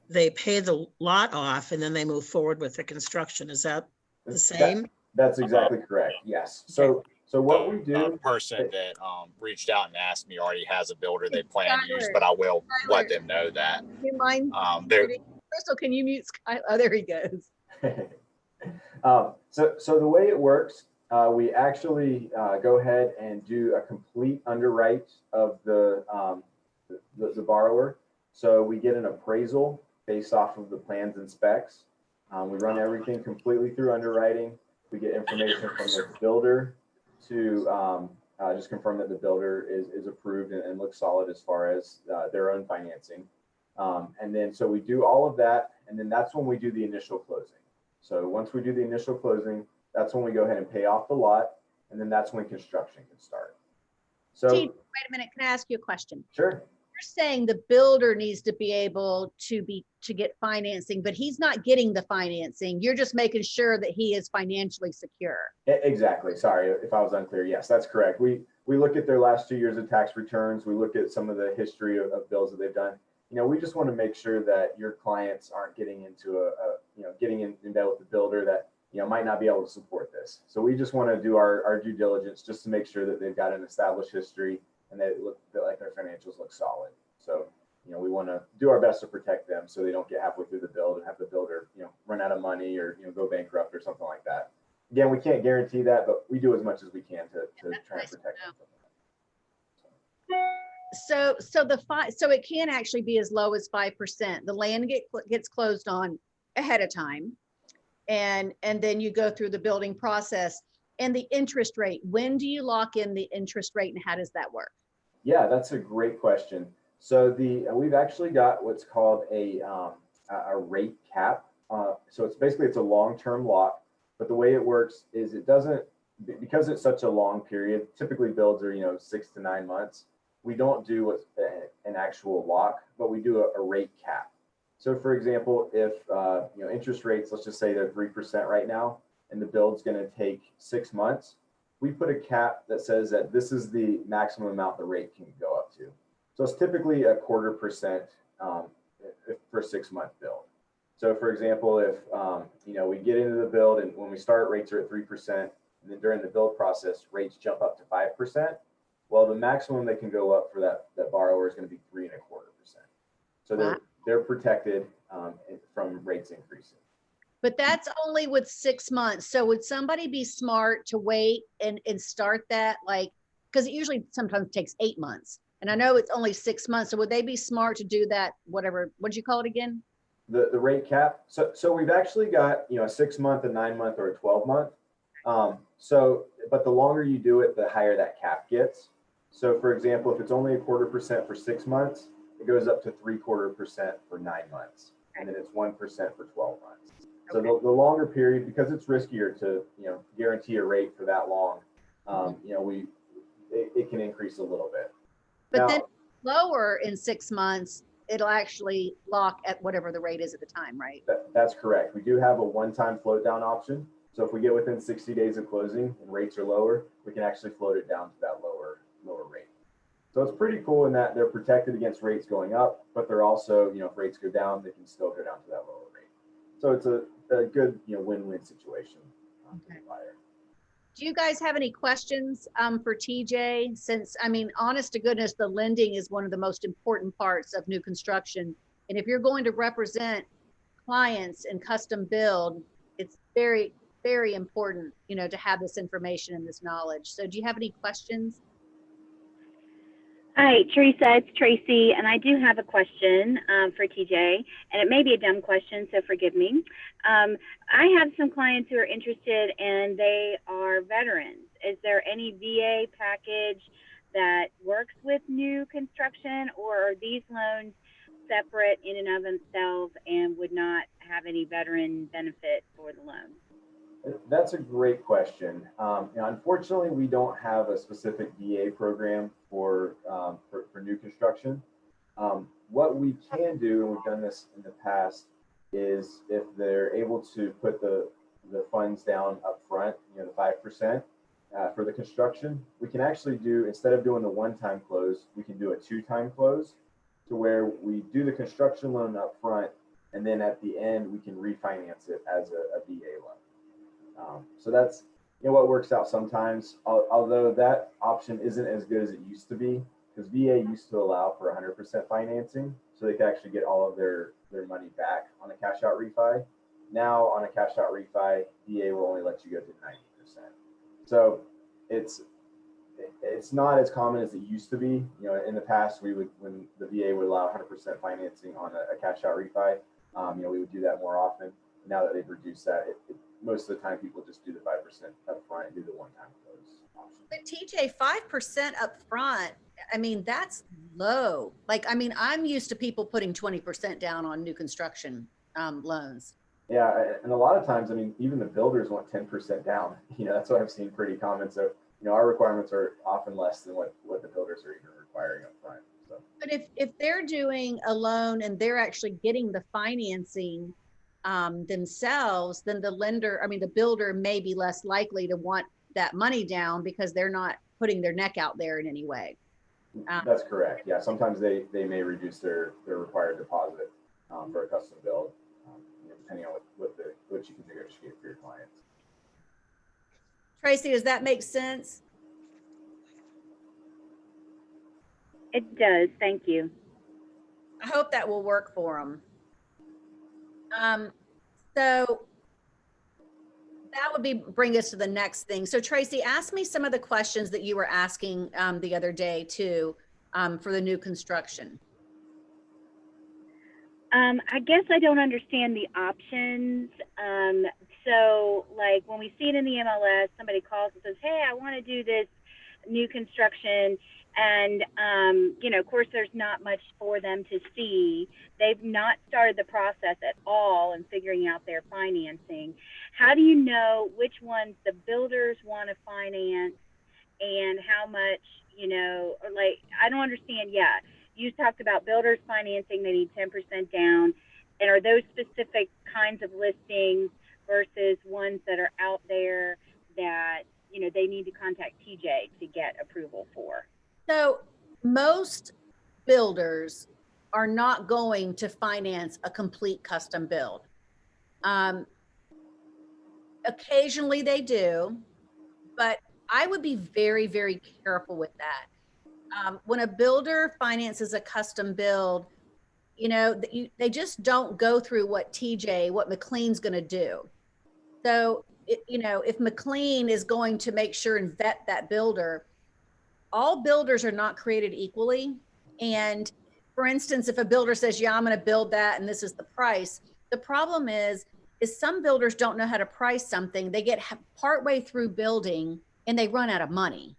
they pay the lot off and then they move forward with the construction. Is that the That- same? That's exactly correct. Yes. So what we The do, person that reached out and asked me already has a builder they plan to use, but I will let them know that. Do you mind? They're Crystal, can you mute Sky? Oh, there he goes. so the way it works, we actually go ahead and do a complete underwrite of the borrower. So we get an appraisal based off of the plans and specs. We run everything completely through underwriting. We get information from the builder to just confirm that the builder is approved and looks solid as far as their own financing. And then so we do all of that, and then that's when we do the initial closing. So once we do the initial closing, that's when we go ahead and pay off the lot, and then that's when construction can start. So Steve, wait a minute. Can I ask you a question? sure. You're saying the builder needs to be able to get financing, but he's not getting the financing. You're just making sure that he is financially secure. Exactly. Sorry if I was unclear. Yes, that's correct. We look at their last 2 years of tax returns. We look at some of the history of bills that they've done. We just want to make sure that your clients aren't getting into getting in bed with the builder that, might not be able to support this. So we just want to do our due diligence just to make sure that they've got an established history and that like their financials look solid. So, we want to do our best to protect them so they don't get halfway through the build and have the builder, run out of money or, go bankrupt or something like that. Again, we can't guarantee that, but we do as much as we can to try and protect them. So it can actually be as low as 5%. The land gets closed on ahead of time. And then you go through the building process and the interest rate. When do you lock in the interest rate and how does that work? Yeah, that's a great question. So we've actually got what's called a rate cap. So it's a long-term lock, but the way it works is it doesn't, because it's such a long period, typically builds are, 6 to 9 months. We don't do an actual lock, but we do a rate cap. So for example, if, interest rates, let's just say they're 3% right now, and the build's going to take 6 months, we put a cap that says that this is the maximum amount the rate can go up to. So it's typically 0.25% for a 6-month build. So for example, if, we get into the build and when we start rates are at 3%, and then during the build process, rates jump up to 5%. Well, the maximum they can go up for that borrower is going to be 3.25%. So they're protected from rates increasing. But that's only with 6 months. So would somebody be smart to wait and start that? Because it usually sometimes takes 8 months. And I know it's only 6 months. So would they be smart to do that? Whatever, what'd you call it again? The rate cap. So we've actually got, a 6 month, a 9 month, or a 12 month. But the longer you do it, the higher that cap gets. So for example, if it's only 0.25% for 6 months, it goes up to 0.75% for 9 months. And then it's 1% for 12 months. So the longer period, because it's riskier to, guarantee a rate for that long, it can increase a little bit. But Now, then lower in 6 months, it'll actually lock at whatever the rate is at the time, right? That's correct. We do have a one-time float down option. So if we get within 60 days of closing and rates are lower, we can actually float it down to that lower rate. So it's pretty cool in that they're protected against rates going up, but they're also, if rates go down, they can still go down to that lower rate. So it's a good, win-win situation for the buyer. Do you guys have any questions for TJ? Since, honest to goodness, the lending is one of the most important parts of new construction. And if you're going to represent clients in custom build, it's very, very important, to have this information and this knowledge. So do you have any questions? Hi, Teresa, it's Tracy, and I do have a question for TJ, and it may be a dumb question, so forgive me. I have some clients who are interested and they are veterans. Is there any VA package that works with new construction, or are these loans separate in and of themselves and would not have any veteran benefit for the loan? That's a great question. Unfortunately, we don't have a specific VA program for new construction. What we can do, and we've done this in the past, is if they're able to put the funds down up front, the 5% for the construction, we can actually do, instead of doing the one-time close, we can do a 2-time close, to where we do the construction loan up front, And then at the end, we can refinance it as a VA loan. So that's, what works out sometimes, although that option isn't as good as it used to be, because VA used to allow for 100% financing, so they could actually get all of their money back on a cash out refi. Now on a cash out refi, VA will only let you go to 90%. So it's not as common as it used to be. In the past, when the VA would allow 100% financing on a cash out refi, we would do that more often. Now that they've reduced that, most of the time people just do the 5% up front and do the one-time close option. But TJ, 5% up front, I mean, that's low. I'm used to people putting 20% down on new construction loans. Yeah, and a lot of times, even the builders want 10% down. That's what I've seen pretty common. So, our requirements are often less than what the builders are even requiring up front. So. But if they're doing a loan and they're actually getting the financing themselves, then the builder may be less likely to want that money down because they're not putting their neck out there in any way. That's correct. Yeah, sometimes they may reduce their required deposit for a custom build, depending on what you can negotiate for your clients. Tracy, does that make sense? It does. Thank you. I hope that will work for them. So that would bring us to the next thing. So Tracy, ask me some of the questions that you were asking the other day too, for the new construction. I guess I don't understand the options. So like when we see it in the MLS, somebody calls and says, hey, I want to do this new construction. And, of course, there's not much for them to see. They've not started the process at all in figuring out their financing. How do you know which ones the builders want to finance and how much, I don't understand yet. You talked about builders financing, they need 10% down. And are those specific kinds of listings versus ones that are out there that, they need to contact TJ to get approval for? So most builders are not going to finance a complete custom build. Occasionally they do, but I would be very, very careful with that. When a builder finances a custom build, they just don't go through what McLean's going to do. So, if McLean is going to make sure and vet that builder, all builders are not created equally. And for instance, if a builder says, yeah, I'm going to build that and this is the price, the problem is some builders don't know how to price something. They get partway through building and they run out of money.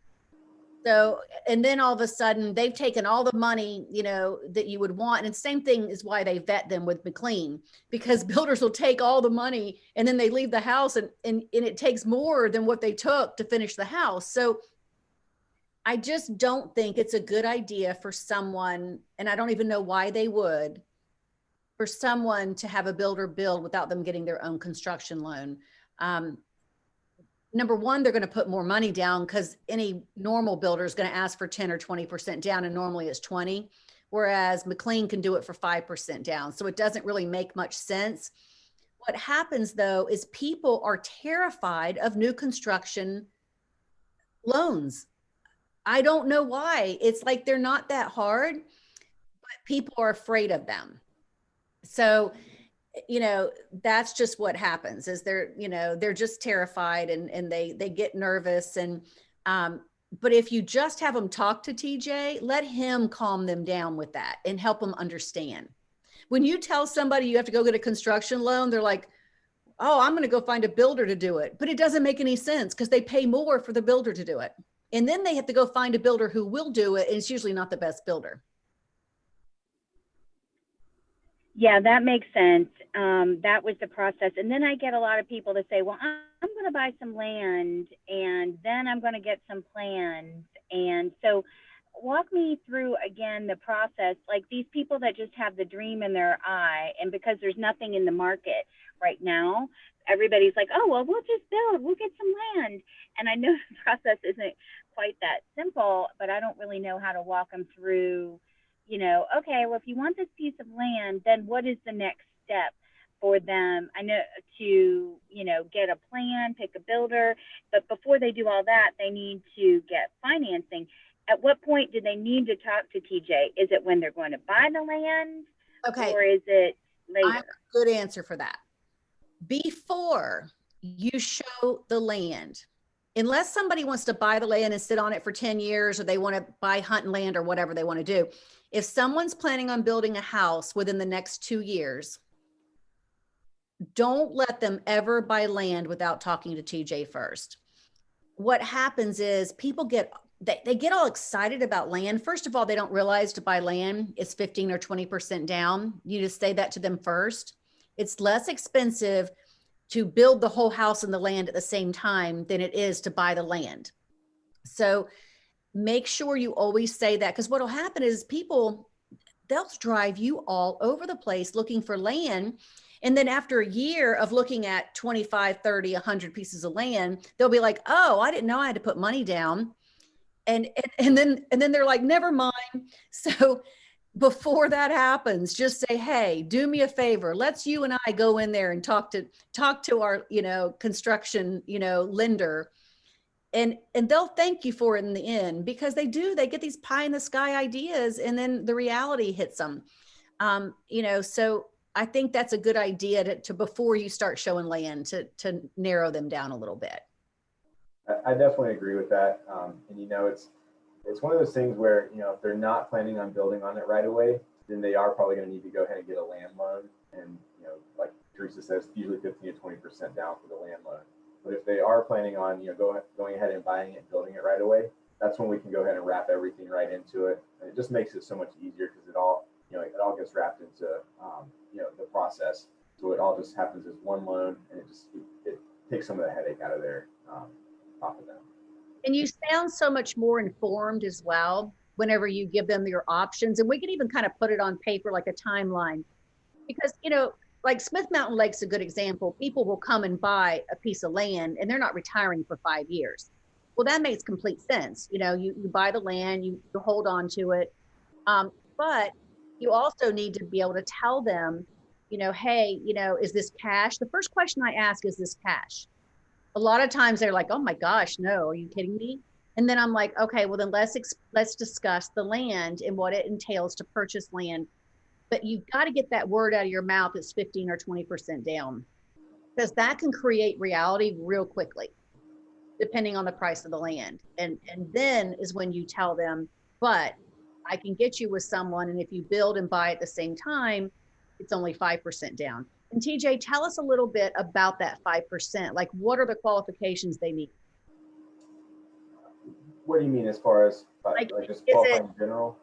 So, and then all of a sudden they've taken all the money, that you would want. And same thing is why they vet them with McLean, because builders will take all the money and then they leave the house and it takes more than what they took to finish the house. So I just don't think it's a good idea for someone, and I don't even know why they would, for someone to have a builder build without them getting their own construction loan. Number one, they're going to put more money down because any normal builder is going to ask for 10 or 20% down, and normally it's 20, whereas McLean can do it for 5% down. So it doesn't really make much sense. What happens though is people are terrified of new construction loans. I don't know why. It's like they're not that hard, but people are afraid of them. So, that's just what happens is they're just terrified and they get nervous. And, but if you just have them talk to TJ, let him calm them down with that and help them understand. When you tell somebody you have to go get a construction loan, they're like, oh, I'm going to go find a builder to do it. But it doesn't make any sense because they pay more for the builder to do it. And then they have to go find a builder who will do it. And it's usually not the best builder. Yeah, that makes sense. That was the process. And then I get a lot of people to say, well, I'm going to buy some land and then I'm going to get some plans. And so walk me through again the process, like these people that just have the dream in their eye, and because there's nothing in the market right now, everybody's like, oh, well, we'll just build, we'll get some land. And I know the process isn't quite that simple, but I don't really know how to walk them through, okay, well, if you want this piece of land, then what is the next step for them? I know to, you know, get a plan, pick a builder, but before they do all that, they need to get financing. At what point do they need to talk to TJ? Is it when they're going to buy the land? Okay. Or is it I later? have a good answer for that. Before you show the land, unless somebody wants to buy the land and sit on it for 10 years, or they want to buy hunting land or whatever they want to do. If someone's planning on building a house within the next 2 years, don't let them ever buy land without talking to TJ first. What happens is people they get all excited about land. First of all, they don't realize to buy land is 15 or 20% down. You just say that to them first. It's less expensive to build the whole house and the land at the same time than it is to buy the land. So make sure you always say that, because what will happen is people, they'll drive you all over the place looking for land. And then after a year of looking at 25, 30, 100 pieces of land, they'll be like, oh, I didn't know I had to put money down. And then they're like, never mind. So before that happens, just say, hey, do me a favor. Let's you and I go in there and talk to our, you know, construction, you know, lender. And they'll thank you for it in the end, because they get these pie in the sky ideas, and then the reality hits them. You know, so I think that's a good idea to before you start showing land, to narrow them down a little bit. I definitely agree with that. And you know, it's one of those things where, you know, if they're not planning on building on it right away, then they are probably going to need to go ahead and get a land loan. And, you know, like Teresa says, usually 15 to 20% down for the land loan. But if they are planning on, you know, going ahead and buying it and building it right away, that's when we can go ahead and wrap everything right into it. And it just makes it so much easier, because it all gets wrapped into, you know, the process. So it all just happens as one loan, and it takes some of the headache out of their off of them. And you sound so much more informed as well whenever you give them your options. And we can even kind of put it on paper, like a timeline, because, you know, like Smith Mountain Lake's a good example. People will come and buy a piece of land and they're not retiring for 5 years. Well, that makes complete sense. You know, you buy the land, you hold on to it. But you also need to be able to tell them, you know, hey, you know, is this cash? The first question I ask, is this cash? A lot of times they're like, oh my gosh, no, are you kidding me? And then I'm like, okay, well then let's discuss the land and what it entails to purchase land. But you've got to get that word out of your mouth, it's 15 or 20% down, because that can create reality real quickly, depending on the price of the land. And then is when you tell them, but I can get you with someone, and if you build and buy at the same time, it's only 5% down. And TJ, tell us a little bit about that 5%. Like, what are the qualifications they need? What do you mean as far as like just qualifying in general?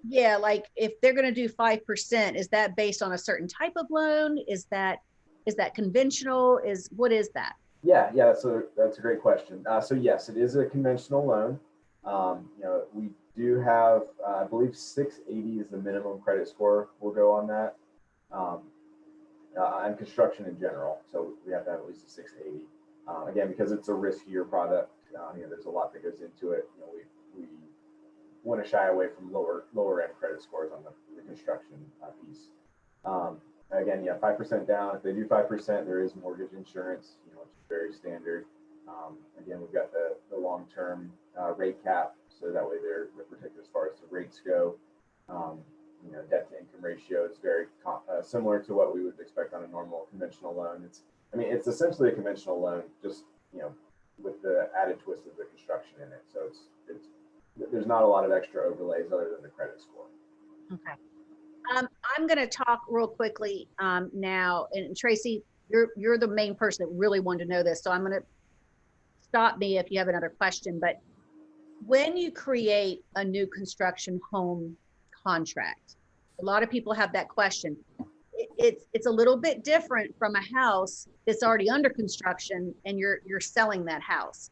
Yeah, like if they're going to do 5%, is that based on a certain type of loan? Is that conventional? What is that? Yeah, that's a great question. So yes, it is a conventional loan. You know, we do have, I believe 680 is the minimum credit score will go on that. And construction in general. So we have to have at least a 680. Again, because it's a riskier product, you know, there's a lot that goes into it. You know, we want to shy away from lower end credit scores on the construction piece. Again, yeah, 5% down. If they do 5%, there is mortgage insurance, you know, which is very standard. Again, we've got the long-term rate cap, so that way they're protected as far as the rates go. You know, debt to income ratio is very similar to what we would expect on a normal conventional loan. It's essentially a conventional loan, just, you know, with the added twist of the construction in it. So there's not a lot of extra overlays other than the credit score. Okay. I'm going to talk real quickly now, and Tracy, you're the main person that really wanted to know this, so I'm going to stop me if you have another question. But when you create a new construction home contract, a lot of people have that question. It's a little bit different from a house that's already under construction and you're selling that house.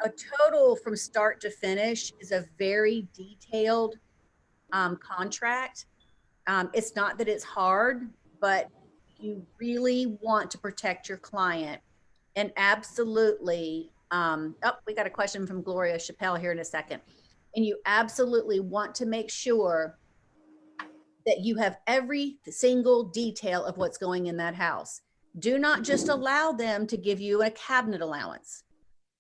A total from start to finish is a very detailed contract. It's not that it's hard, but you really want to protect your client. And absolutely, we got a question from Gloria Chappelle here in a second. And you absolutely want to make sure that you have every single detail of what's going in that house. Do not just allow them to give you a cabinet allowance.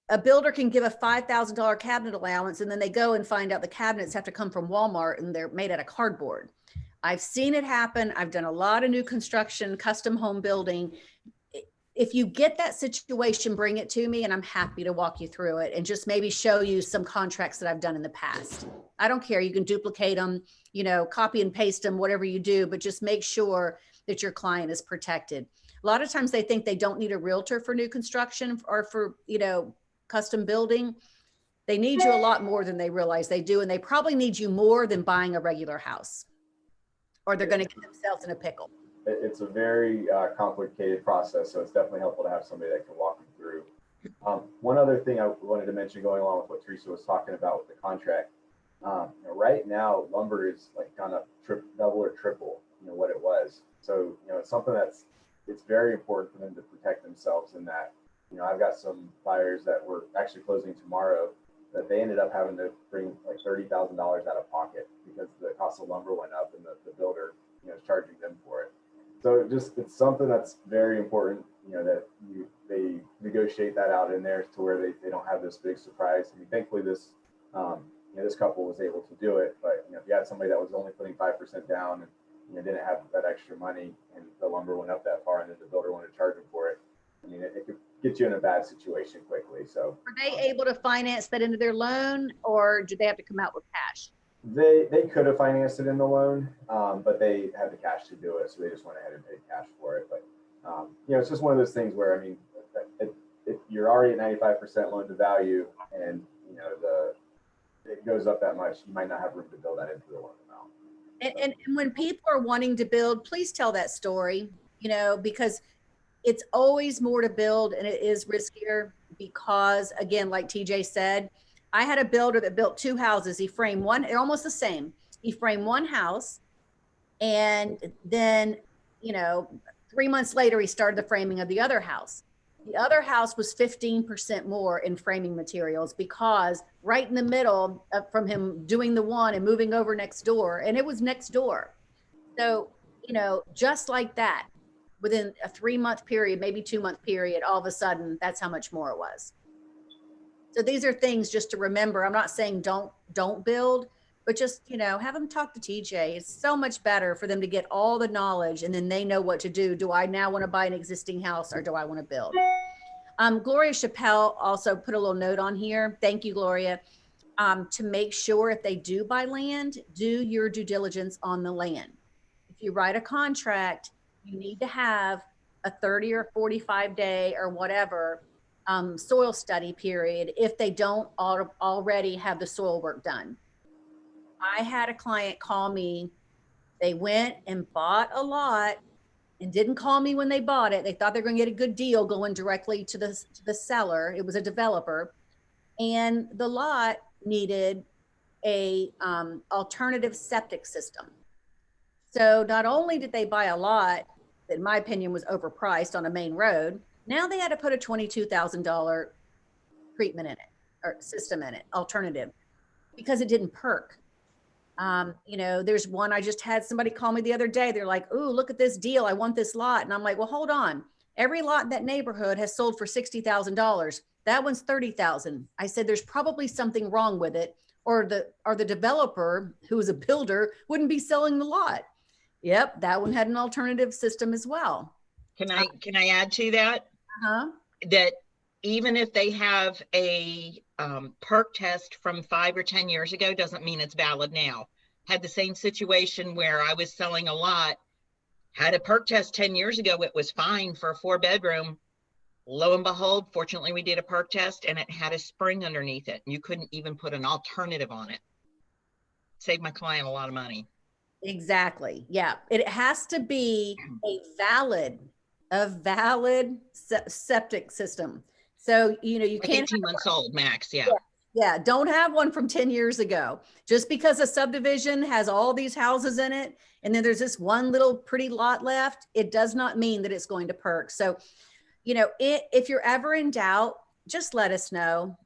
A builder can give a $5,000 cabinet allowance and then they go and find out the cabinets have to come from Walmart and they're made out of cardboard. I've seen it happen. I've done a lot of new construction, custom home building. If you get that situation, bring it to me and I'm happy to walk you through it and just maybe show you some contracts that I've done in the past. I don't care. You can duplicate them, you know, copy and paste them, whatever you do, but just make sure that your client is protected. A lot of times they think they don't need a realtor for new construction or for, you know, custom building. They need you a lot more than they realize they do. And they probably need you more than buying a regular house, or they're going to get themselves in a pickle. It's a very complicated process, so it's definitely helpful to have somebody that can walk you through. One other thing I wanted to mention, going along with what Teresa was talking about with the contract, right now lumber is like gone up double or triple, what it was. So it's something it's very important for them to protect themselves in that. I've got some buyers that were actually closing tomorrow that they ended up having to bring like $30,000 out of pocket because the cost of lumber went up and the builder is charging them for it. So it's something that's very important, that they negotiate that out in there to where they don't have this big surprise. I mean, thankfully this this couple was able to do it, but if you had somebody that was only putting 5% down and didn't have that extra money and the lumber went up that far and then the builder wanted to charge them for it, I mean, it could get you in a bad situation quickly. So are they able to finance that into their loan, or do they have to come out with cash? They could have financed it in the loan, but they had the cash to do it, so they just went ahead and paid cash for it. But it's just one of those things where, I mean, if you're already at 95% loan to value, and it goes up that much, you might not have room to build that into the loan amount. And when people are wanting to build, please tell that story, because it's always more to build and it is riskier because, again, like TJ said, I had a builder that built 2 houses. He framed one, they're almost the same. He framed one house and then, 3 months later, he started the framing of the other house. The other house was 15% more in framing materials because right in the middle from him doing the one and moving over next door, and it was next door. So, just like that, within a 3-month period, maybe 2-month period, all of a sudden, that's how much more it was. So these are things just to remember. I'm not saying don't build, but just, have them talk to TJ. It's so much better for them to get all the knowledge and then they know what to do. Do I now want to buy an existing house or do I want to build? Gloria Chappelle also put a little note on here. Thank you, Gloria. To make sure if they do buy land, do your due diligence on the land. If you write a contract, you need to have a 30 or 45 day or whatever soil study period if they don't already have the soil work done. I had a client call me. They went and bought a lot and didn't call me when they bought it. They thought they were going to get a good deal going directly to the seller. It was a developer. And the lot needed a alternative septic system. So not only did they buy a lot that in my opinion was overpriced on a main road, now they had to put a $22,000 treatment in it or system in it, alternative, because it didn't perk. There's one, I just had somebody call me the other day. They're like, ooh, look at this deal. I want this lot. And I'm like, well, hold on. Every lot in that neighborhood has sold for $60,000. That one's $30,000. I said, there's probably something wrong with it. Or the developer who is a builder wouldn't be selling the lot. Yep. That one had an alternative system as well. Can I add to that? That even if they have a perk test from 5 or 10 years ago, doesn't mean it's valid now. Had the same situation where I was selling a lot, had a perk test 10 years ago, it was fine for a 4-bedroom. Lo and behold, fortunately we did a perk test and it had a spring underneath it. You couldn't even put an alternative on it. Saved my client a lot of money. Exactly. Yeah. It has to be a valid septic system. So, you like can't 18 months old max. Yeah. Yeah. Don't have one from 10 years ago. Just because a subdivision has all these houses in it, and then there's this one little pretty lot left, it does not mean that it's going to perk. So, if you're ever in doubt, just let us know,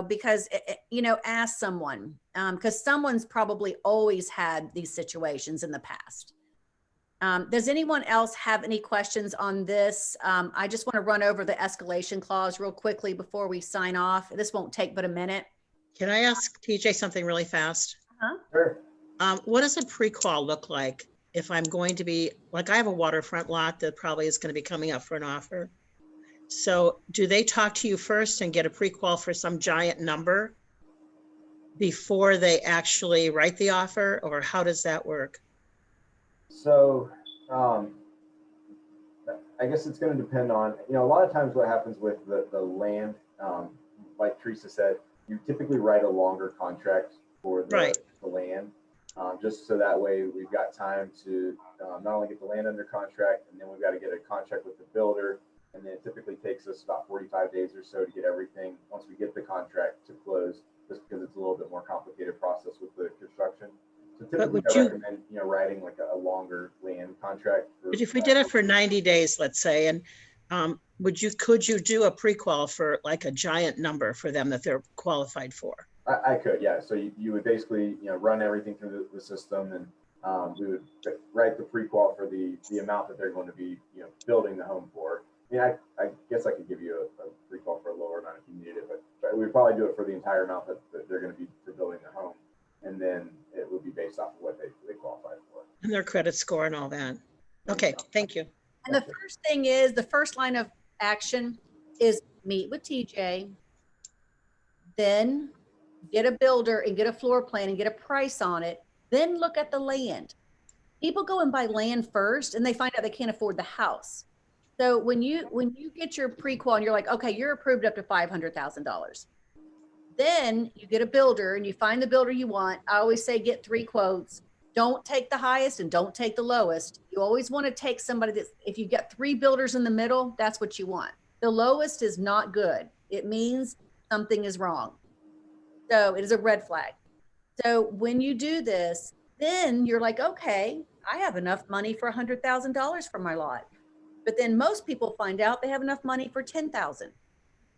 because, ask someone. because someone's probably always had these situations in the past. Does anyone else have any questions on this? I just want to run over the escalation clause real quickly before we sign off. This won't take but a minute. Can I ask TJ something really fast? Sure. What does a pre-qual look like if I'm going to be, like, I have a waterfront lot that probably is going to be coming up for an offer. So do they talk to you first and get a pre-qual for some giant number before they actually write the offer, or how does that work? So I guess it's going to depend on, a lot of times what happens with the land, like Teresa said, you typically write a longer contract for the land, just so that way we've got time to not only get the land under contract, and then we've got to get a contract with the builder. And then it typically takes us about 45 days or so to get everything, once we get the contract, to close, just because it's a little bit more complicated process with the construction. So typically I recommend, writing like a longer land contract. But if we did it for 90 days, let's say, and could you do a pre-qual for like a giant number for them that they're qualified for? I could, yeah. So you would basically, run everything through the system, and we would write the pre-qual for the amount that they're going to be, building the home for. I guess I could give you a pre-qual for a lower amount if you needed it, but we'd probably do it for the entire amount that they're going to be for building the home. And then it would be based off of what they qualified for. And their credit score and all that. Okay, thank you. And the first thing is, the first line of action is meet with TJ, then get a builder and get a floor plan and get a price on it, then look at the land. People go and buy land first and they find out they can't afford the house. So when you get your pre-qual and you're like, okay, you're approved up to $500,000. Then you get a builder and you find the builder you want. I always say get 3 quotes. Don't take the highest and don't take the lowest. You always want to take somebody that's, if you get 3 builders in the middle, that's what you want. The lowest is not good. It means something is wrong. So it is a red flag. So when you do this, then you're like, okay, I have enough money for $100,000 for my lot. But then most people find out they have enough money for $10,000.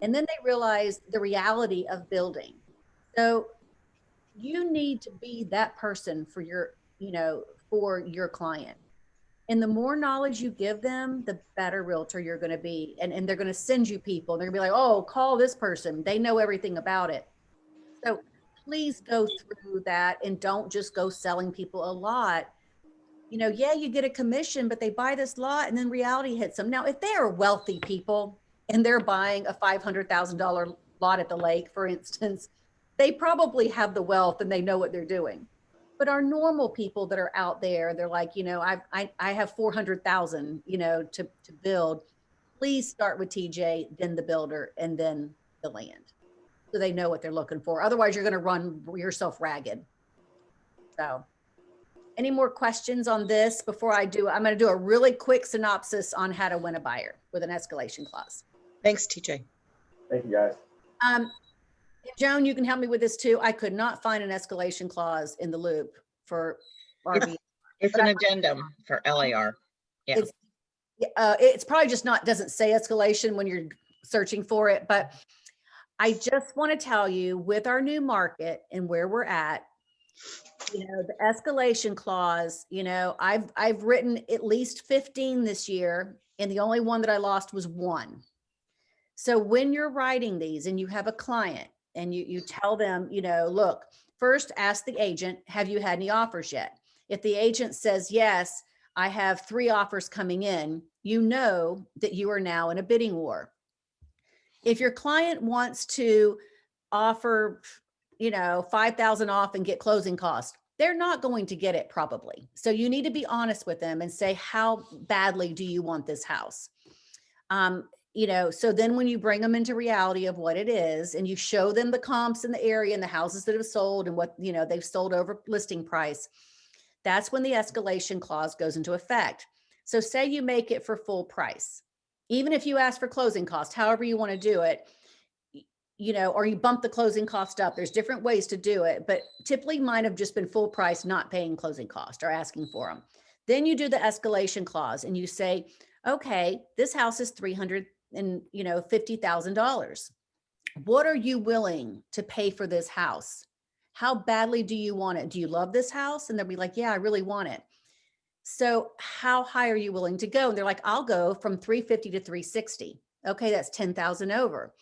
And then they realize the reality of building. So you need to be that person for your, for your client. And the more knowledge you give them, the better realtor you're going to be. And they're going to send you people. They're going to be like, oh, call this person. They know everything about it. So please go through that and don't just go selling people a lot. Yeah, you get a commission, but they buy this lot and then reality hits them. Now, if they are wealthy people and they're buying a $500,000 lot at the lake, for instance, they probably have the wealth and they know what they're doing. But our normal people that are out there, they're like, I have 400,000, to build. Please start with TJ, then the builder, and then the land. So they know what they're looking for. Otherwise, you're going to run yourself ragged. So any more questions on this before I do? I'm going to do a really quick synopsis on how to win a buyer with an escalation clause. Thanks, TJ. Thank you, guys. Joan, you can help me with this too. I could not find an escalation clause in the loop for RV. It's an addendum for LAR. Yeah. It's probably just doesn't say escalation when you're searching for it, but I just want to tell you, with our new market and where we're at, the escalation clause, I've written at least 15 this year, and the only one that I lost was 1. So when you're writing these and you have a client and you tell them, look, first ask the agent, have you had any offers yet? If the agent says, yes, I have 3 offers coming in, you know that you are now in a bidding war. If your client wants to offer, 5,000 off and get closing costs, they're not going to get it probably. So you need to be honest with them and say, how badly do you want this house? So then when you bring them into reality of what it is, and you show them the comps in the area and the houses that have sold and what, they've sold over listing price, that's when the escalation clause goes into effect. So say you make it for full price, even if you ask for closing cost, however you want to do it, or you bump the closing cost up. There's different ways to do it, but typically mine have just been full price, not paying closing cost or asking for them. Then you do the escalation clause and you say, okay, this house is $350,000. What are you willing to pay for this house? How badly do you want it? Do you love this house? And they'll be like, yeah, I really want it. So how high are you willing to go? And they're like, I'll go from 350 to 360. Okay, that's 10,000 over.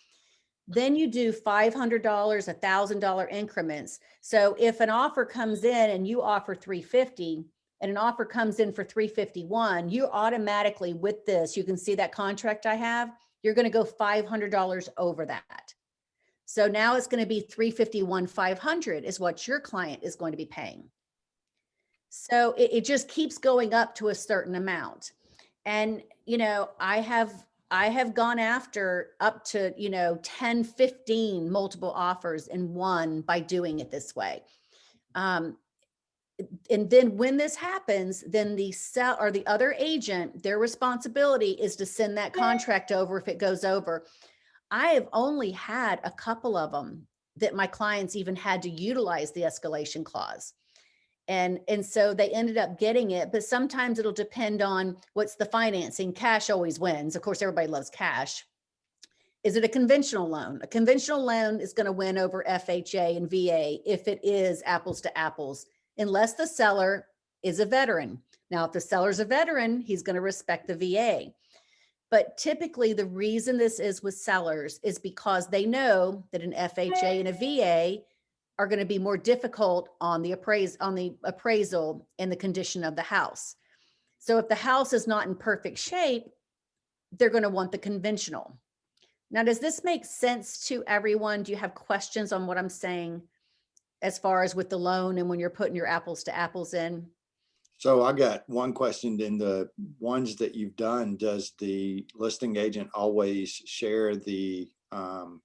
Then you do $500, $1,000 increments. So if an offer comes in and you offer 350 and an offer comes in for 351, you automatically, with this, you can see that contract I have, you're going to go $500 over that. So now it's going to be 351, 500 is what your client is going to be paying. So it just keeps going up to a certain amount. And, you know, I have gone after up to, you know, 10, 15 multiple offers in one by doing it this way. And then when this happens, then the other agent, their responsibility is to send that contract over if it goes over. I have only had a couple of them that my clients even had to utilize the escalation clause. And so they ended up getting it, but sometimes it'll depend on what's the financing. Cash always wins. Of course, everybody loves cash. Is it a conventional loan? A conventional loan is going to win over FHA and VA if it is apples to apples, unless the seller is a veteran. Now, if the seller's a veteran, he's going to respect the VA. But typically the reason this is with sellers is because they know that an FHA and a VA are going to be more difficult on the appraisal and the condition of the house. So if the house is not in perfect shape, they're going to want the conventional. Now, does this make sense to everyone? Do you have questions on what I'm saying as far as with the loan and when you're putting your apples to apples in? So I got one question. In the ones that you've done, does the listing agent always share the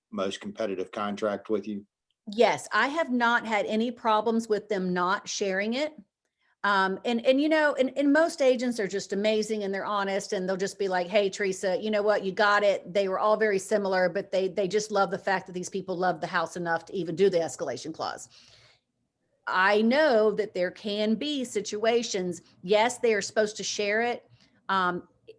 most competitive contract with you? Yes, I have not had any problems with them not sharing it. And you know, and most agents are just amazing and they're honest and they'll just be like, hey, Teresa, you know what, you got it. They were all very similar, but they just love the fact that these people love the house enough to even do the escalation clause. I know that there can be situations, yes, they are supposed to share it.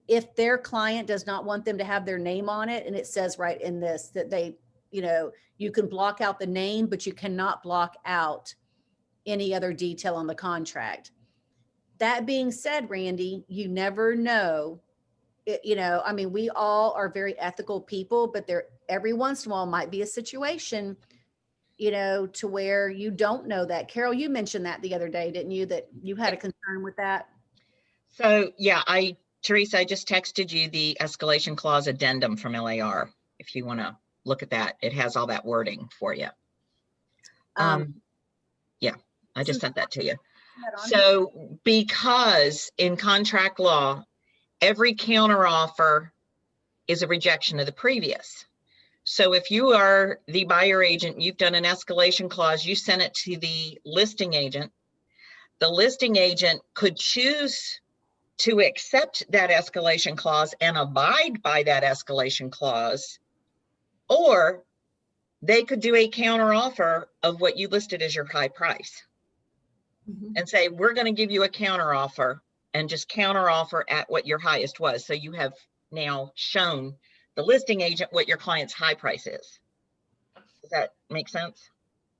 If their client does not want them to have their name on it, and it says right in this that they, you know, you can block out the name, but you cannot block out any other detail on the contract. That being said, Randy, you never know. You know, I mean, we all are very ethical people, but there every once in a while might be a situation, you know, to where you don't know that. Carol, you mentioned that the other day, didn't you, that you had a concern with that? So yeah, Teresa, I just texted you the escalation clause addendum from LAR. If you want to look at that, it has all that wording for you. Yeah, I just sent that to you. So because in contract law, every counteroffer is a rejection of the previous. So if you are the buyer agent, you've done an escalation clause, you sent it to the listing agent could choose to accept that escalation clause and abide by that escalation clause, or they could do a counteroffer of what you listed as your high price. And say, we're going to give you a counteroffer and just counteroffer at what your highest was. So you have now shown the listing agent what your client's high price is. Does that make sense?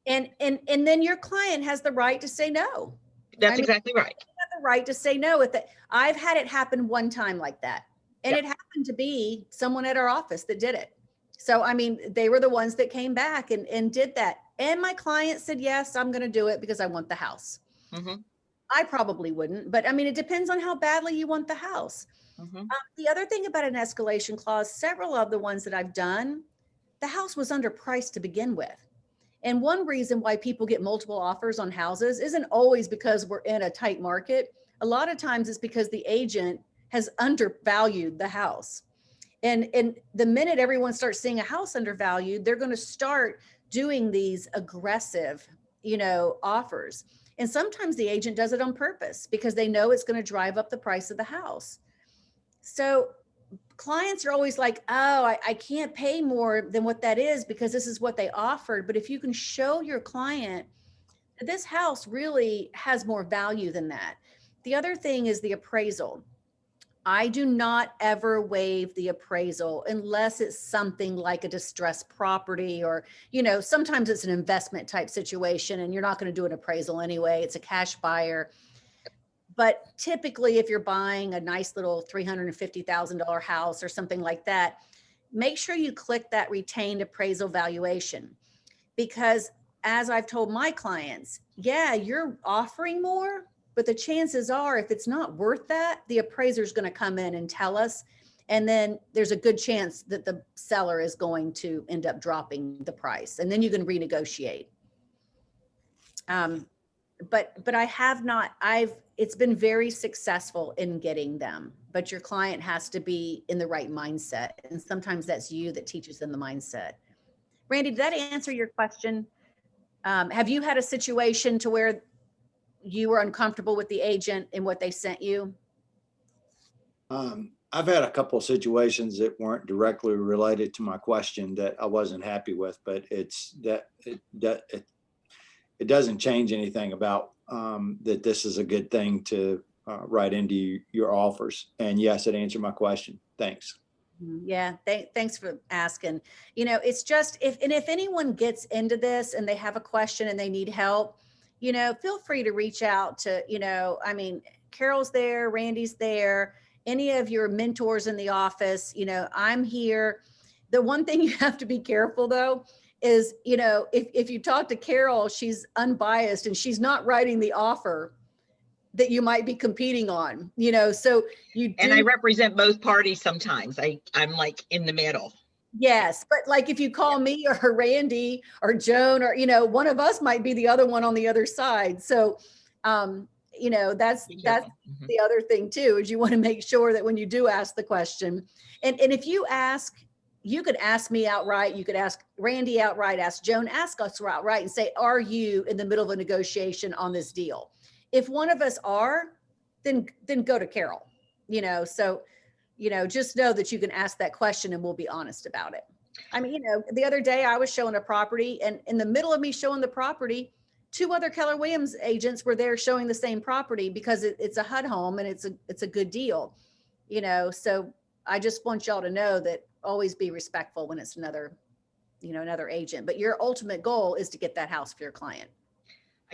And then your client has the right to say no. That's exactly right. They have the right to say no. With that, I've had it happen one time like that. And it happened to be someone at our office that did it. So, I mean, they were the ones that came back and did that. And my client said, yes, I'm going to do it because I want the house. I probably wouldn't, but I mean, it depends on how badly you want the house. The other thing about an escalation clause, several of the ones that I've done, the house was underpriced to begin with. And one reason why people get multiple offers on houses isn't always because we're in a tight market. A lot of times it's because the agent has undervalued the house. And the minute everyone starts seeing a house undervalued, they're going to start doing these aggressive, you know, offers. And sometimes the agent does it on purpose because they know it's going to drive up the price of the house. So clients are always like, oh, I can't pay more than what that is because this is what they offered. But if you can show your client that this house really has more value than that. The other thing is the appraisal. I do not ever waive the appraisal unless it's something like a distressed property or, sometimes it's an investment type situation and you're not going to do an appraisal anyway. It's a cash buyer. But typically, if you're buying a nice little $350,000 house or something like that, make sure you click that retained appraisal valuation. Because as I've told my clients, yeah, you're offering more, but the chances are if it's not worth that, the appraiser is going to come in and tell us. And then there's a good chance that the seller is going to end up dropping the price. And then you can renegotiate. But I have not, it's been very successful in getting them, but your client has to be in the right mindset. And sometimes that's you that teaches them the mindset. Randy, did that answer your question? Have you had a situation to where you were uncomfortable with the agent and what they sent you? I've had a couple of situations that weren't directly related to my question that I wasn't happy with, but it doesn't change anything about that this is a good thing to write into your offers. And yes, it answered my question. Thanks. Yeah, thanks for asking. It's just if anyone gets into this and they have a question and they need help, feel free to reach out to, Carol's there, Randy's there, any of your mentors in the office, I'm here. The one thing you have to be careful though is, if you talk to Carol, she's unbiased and she's not writing the offer that you might be competing on, so you do. And I represent both parties sometimes. I'm like in the middle. Yes, but like if you call me or Randy or Joan or, one of us might be the other one on the other side. So, that's the other thing too, is you want to make sure that when you do ask the question, and if you ask, you could ask me outright, you could ask Randy outright, ask Joan, ask us outright and say, are you in the middle of a negotiation on this deal? If one of us are, then go to Carol, so, just know that you can ask that question and we'll be honest about it. The other day I was showing a property and in the middle of me showing the property, 2 other Keller Williams agents were there showing the same property because it's a HUD home and it's a good deal, so I just want y'all to know that always be respectful when it's another agent, but your ultimate goal is to get that house for your client.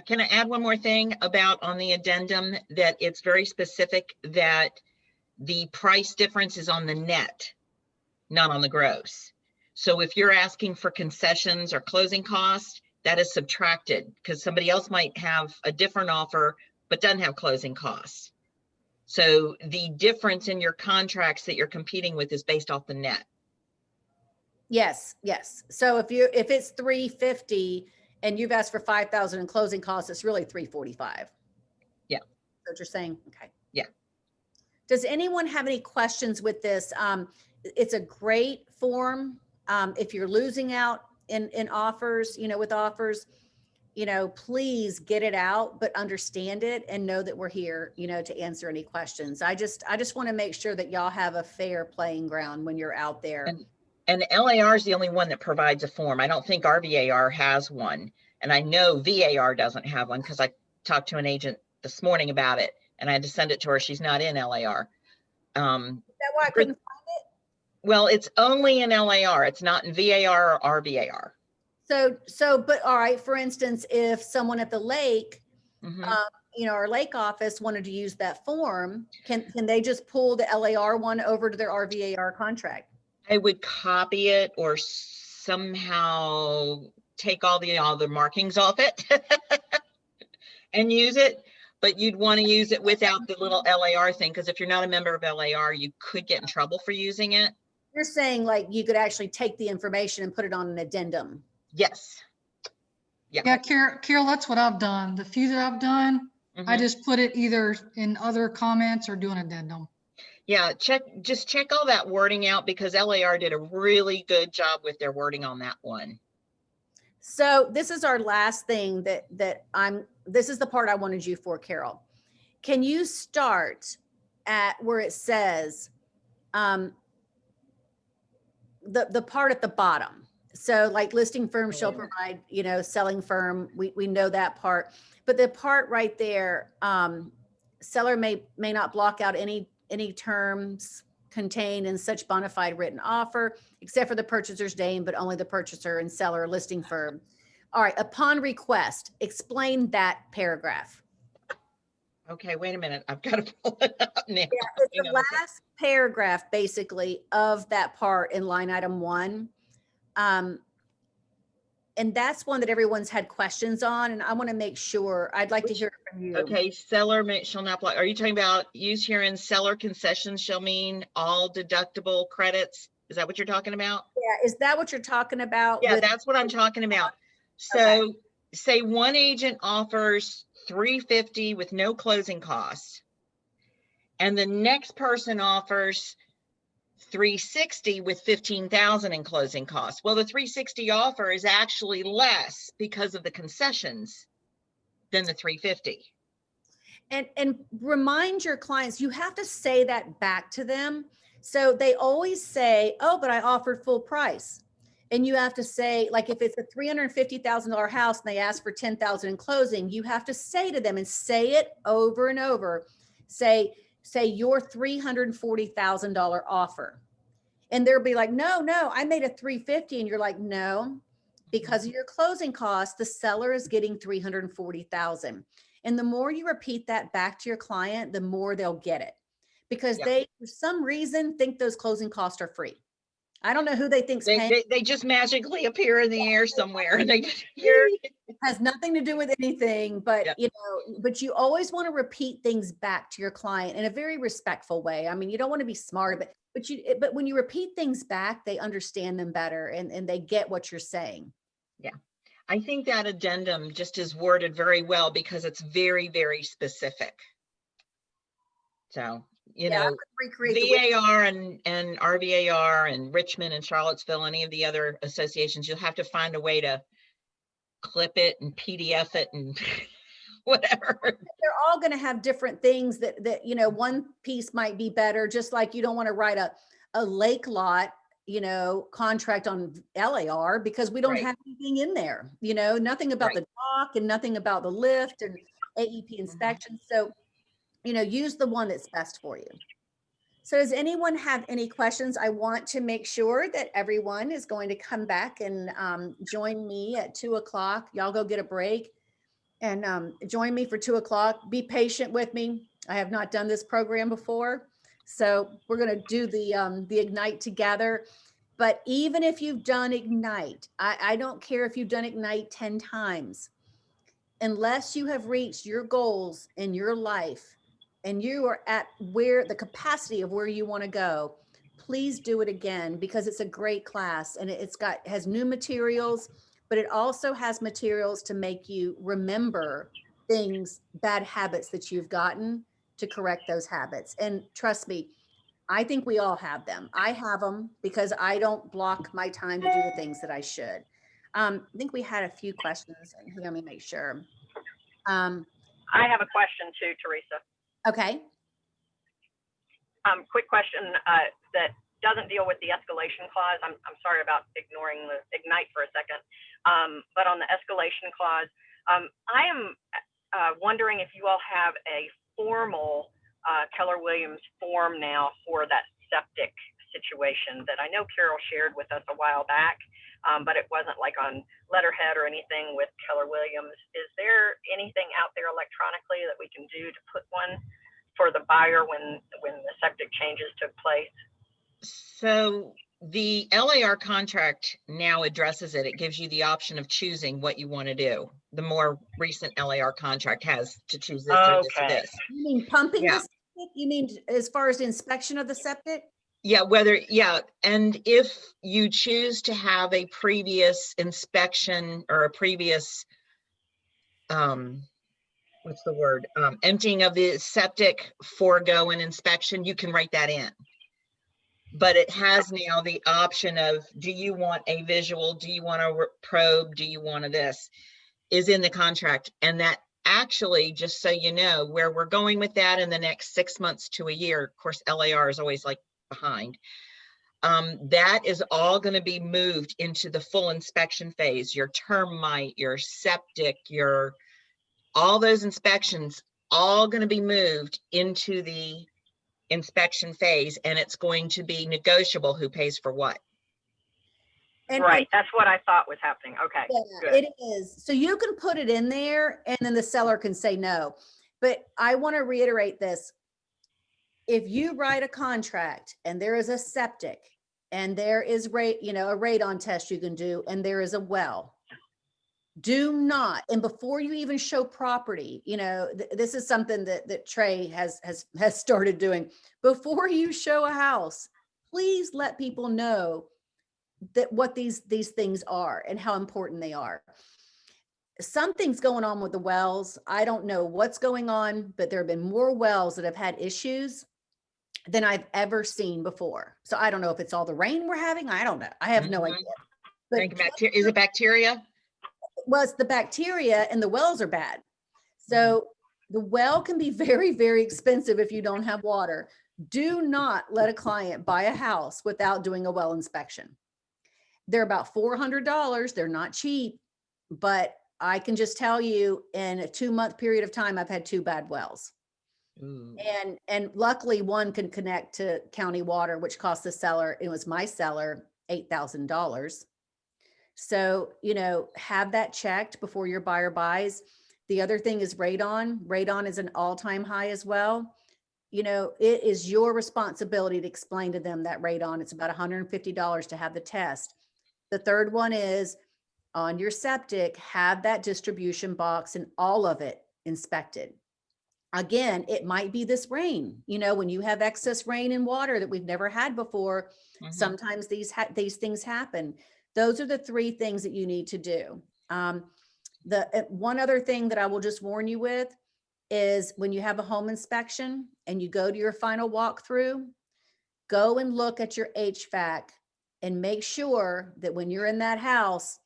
Can I add one more thing about on the addendum, that it's very specific that the price difference is on the net, not on the gross. So if you're asking for concessions or closing costs, that is subtracted because somebody else might have a different offer, but doesn't have closing costs. So the difference in your contracts that you're competing with is based off the net. Yes. So if it's $350 and you've asked for $5,000 in closing costs, it's really $345. Yeah. That's what you're saying? Okay. Yeah. Does anyone have any questions with this? It's a great form. If you're losing out in offers, with offers, please get it out, but understand it and know that we're here, to answer any questions. I just want to make sure that y'all have a fair playing ground when you're out there. And LAR is the only one that provides a form. I don't think RVAR has one. And I know VAR doesn't have one because I talked to an agent this morning about it and I had to send it to her. She's not in LAR. Is that why I couldn't find it? Well, it's only in LAR. It's not in VAR or RVAR. But all right, for instance, if someone at the lake, our lake office wanted to use that form, can they just pull the LAR one over to their RVAR contract? I would copy it or somehow take all the markings off it and use it, but you'd want to use it without the little LAR thing, because if you're not a member of LAR, you could get in trouble for using it. You're saying like you could actually take the information and put it on an addendum. Yes. Yeah, Carol, that's what I've done. The few that I've done, I just put it either in other comments or do an addendum. Yeah, just check all that wording out because LAR did a really good job with their wording on that one. So this is our last thing this is the part I wanted you for, Carol. Can you start at where it says, the part at the bottom? So like listing firm shall provide, selling firm, we know that part, but the part right there, seller may not block out any any terms contained in such bona fide written offer, except for the purchaser's name, but only the purchaser and seller listing firm. All right, upon request, explain that paragraph. Okay, wait a minute. I've got to pull it up now. Yeah, it's Hang the on a sec. last paragraph, basically, of that part in line item 1. And that's one that everyone's had questions on, and I want to make sure, I'd like to hear it from you. Okay, seller shall not apply. Are you talking about use herein seller concessions shall mean all deductible credits? Is that what you're talking about? Yeah, is that what you're talking about? Yeah, with- that's what I'm talking about. So say one agent offers $350 with no closing costs. And the next person offers $360 with $15,000 in closing costs. Well, the $360 offer is actually less because of the concessions than the $350. And remind your clients, you have to say that back to them. So they always say, oh, but I offered full price. And you have to say, like, if it's a $350,000 house and they ask for $10,000 in closing, you have to say to them, and say it over and over, say your $340,000 offer. And they'll be like, no, I made a $350,000. And you're like, no, because of your closing costs, the seller is getting $340,000. And the more you repeat that back to your client, the more they'll get it, because they, for some reason, think those closing costs are free. I don't know who they think's paying. They just magically appear in the air somewhere, and they Has nothing to do with anything, but but you always want to repeat things back to your client in a very respectful way. I mean, you don't want to be smart, but when you repeat things back, they understand them better, and they get what you're saying. Yeah. I think that addendum just is worded very well because it's very, very specific. So, you know, VAR and RVAR and Richmond and Charlottesville, any of the other associations, you'll have to find a way to clip it and PDF it and whatever. They're all going to have different things that, one piece might be better, just like you don't want to write a lake lot, contract on LAR because we don't have anything in there, nothing about the dock and nothing about the lift and AEP inspection. So, use the one that's best for you. So does anyone have any questions? I want to make sure that everyone is going to come back and join me at 2:00. Y'all go get a break and join me for 2:00. Be patient with me. I have not done this program before. So we're going to do the Ignite together. But even if you've done Ignite, I don't care if you've done Ignite 10 times, unless you have reached your goals in your life and you are at the capacity of where you want to go, please do it again, because it's a great class and it has new materials, but it also has materials to make you remember bad habits that you've gotten, to correct those habits. And trust me, I think we all have them. I have them because I don't block my time to do the things that I should. I think we had a few questions. Let me make sure. I have a question too, Teresa. Okay. Quick question that doesn't deal with the escalation clause. I'm sorry about ignoring the Ignite for a second. But on the escalation clause, I am wondering if you all have a formal Keller Williams form now for that septic situation that I know Carol shared with us a while back, but it wasn't like on letterhead or anything with Keller Williams. Is there anything out there electronically that we can do to put one for the buyer when the septic changes took place? So the LAR contract now addresses it. It gives you the option of choosing what you want to do. The more recent LAR contract has to choose this or this or this. You mean pumping the septic? You mean as far as the inspection of the septic? Yeah, and if you choose to have a previous inspection or a previous, emptying of the septic, forego an inspection, you can write that in. But it has now the option of, do you want a visual? Do you want a probe? Do you want this? Is in the contract. And that actually, just so you know, where we're going with that in the next 6 months to a year, of course, LAR is always like behind. That is all going to be moved into the full inspection phase. Your termite, your septic, all those inspections, all going to be moved into the inspection phase, and it's going to be negotiable who pays for what. And- Right, that's what I thought was happening. Okay, Yeah, good. it is. So you can put it in there and then the seller can say no. But I want to reiterate this. If you write a contract and there is a septic and there is a radon test you can do, and there is a well, do not, and before you even show property, this is something that Trey has started doing. Before you show a house, please let people know that what these things are and how important they are. Something's going on with the wells. I don't know what's going on, but there have been more wells that have had issues than I've ever seen before. So I don't know if it's all the rain we're having. I don't know. I have no Mhm. idea. But Is it bacteria? well, it's the bacteria, and the wells are bad. So the well can be very, very expensive if you don't have water. Do not let a client buy a house without doing a well inspection. They're about $400. They're not cheap, but I can just tell you in a 2-month period of time, I've had 2 bad wells. Ooh. And luckily one can connect to county water, which cost the seller, it was my seller, $8,000. So, have that checked before your buyer buys. The other thing is radon. Radon is an all-time high as well. It is your responsibility to explain to them that radon, it's about $150 to have the test. The third one is on your septic, have that distribution box and all of it inspected. Again, it might be this rain, when you have excess rain and water that we've never had before, Mhm. sometimes these things happen. Those are the 3 things that you need to do. The one other thing that I will just warn you with is when you have a home inspection and you go to your final walkthrough, go and look at your HVAC and make sure that when you're in that house,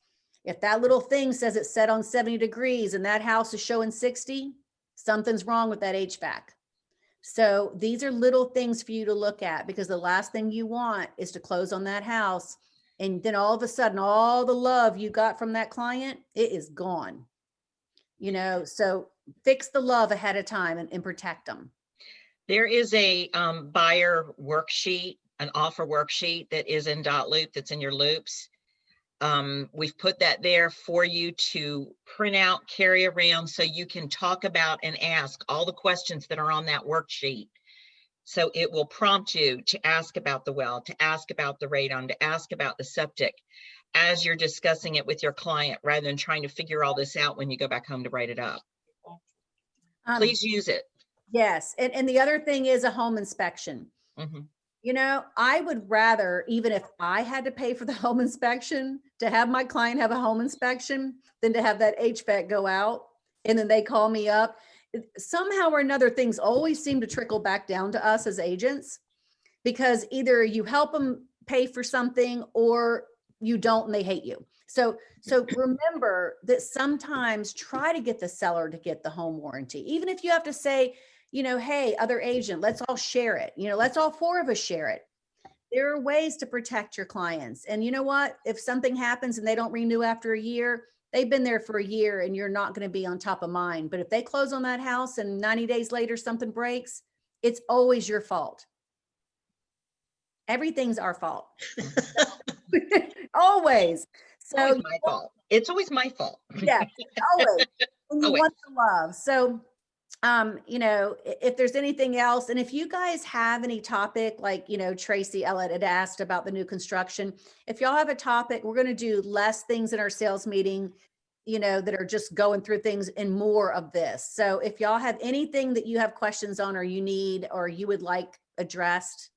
if that little thing says it's set on 70 degrees and that house is showing 60, something's wrong with that HVAC. So these are little things for you to look at, because the last thing you want is to close on that house and then all of a sudden all the love you got from that client, it is gone. So fix the love ahead of time and protect them. There is a buyer worksheet, an offer worksheet that is in .loop, that's in your loops. We've put that there for you to print out, carry around, so you can talk about and ask all the questions that are on that worksheet. So it will prompt you to ask about the well, to ask about the radon, to ask about the septic as you're discussing it with your client, rather than trying to figure all this out when you go back home to write it up. Please use it. Yes. And the other thing is a home inspection. Mhm. I would rather, even if I had to pay for the home inspection, to have my client have a home inspection than to have that HVAC go out and then they call me up. Somehow or another, things always seem to trickle back down to us as agents, because either you help them pay for something or you don't and they hate you. So remember that sometimes try to get the seller to get the home warranty, even if you have to say, hey, other agent, let's all share it. Let's all 4 of us share it. There are ways to protect your clients. And you know what? If something happens and they don't renew after a year, they've been there for a year and you're not going to be on top of mind. But if they close on that house and 90 days later something breaks, it's always your fault. Everything's our fault. Always. So Always my fault. It's always my fault. yeah, always. And you Always. want the love. So, if there's anything else, and if you guys have any topic, like, Tracy Ellett had asked about the new construction, if y'all have a topic, we're going to do less things in our sales meeting, that are just going through things and more of this. So if y'all have anything that you have questions on, or you need, or you would like addressed,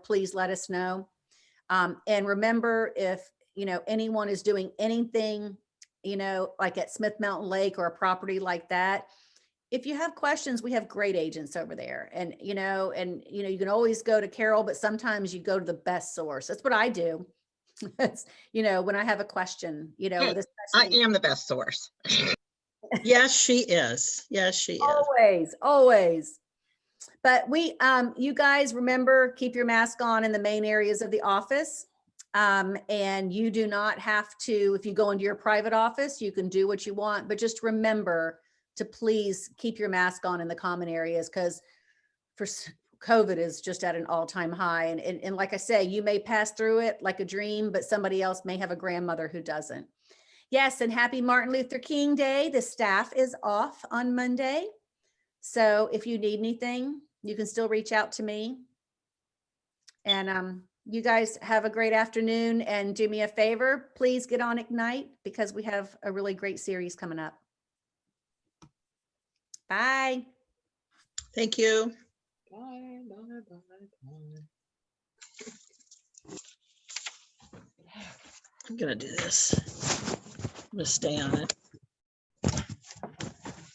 please let us know. And remember, if, anyone is doing anything, like at Smith Mountain Lake or a property like that, if you have questions, we have great agents over there. And, you can always go to Carol, but sometimes you go to the best source. That's what I do. It's, when I have a question, with I am the best source. Yes, she is. Yes, she is. Always. But you guys remember, keep your mask on in the main areas of the office. And you do not have to, if you go into your private office, you can do what you want, but just remember to please keep your mask on in the common areas, because COVID is just at an all-time high. And like I say, you may pass through it like a dream, but somebody else may have a grandmother who doesn't. Yes, and happy Martin Luther King Day. The staff is off on Monday. So if you need anything, you can still reach out to me. And you guys have a great afternoon, and do me a favor, please get on Ignite because we have a really great series coming up. Bye. Thank you. Bye, bye, bye, bye. I'm gonna do this. I'm gonna stay on it.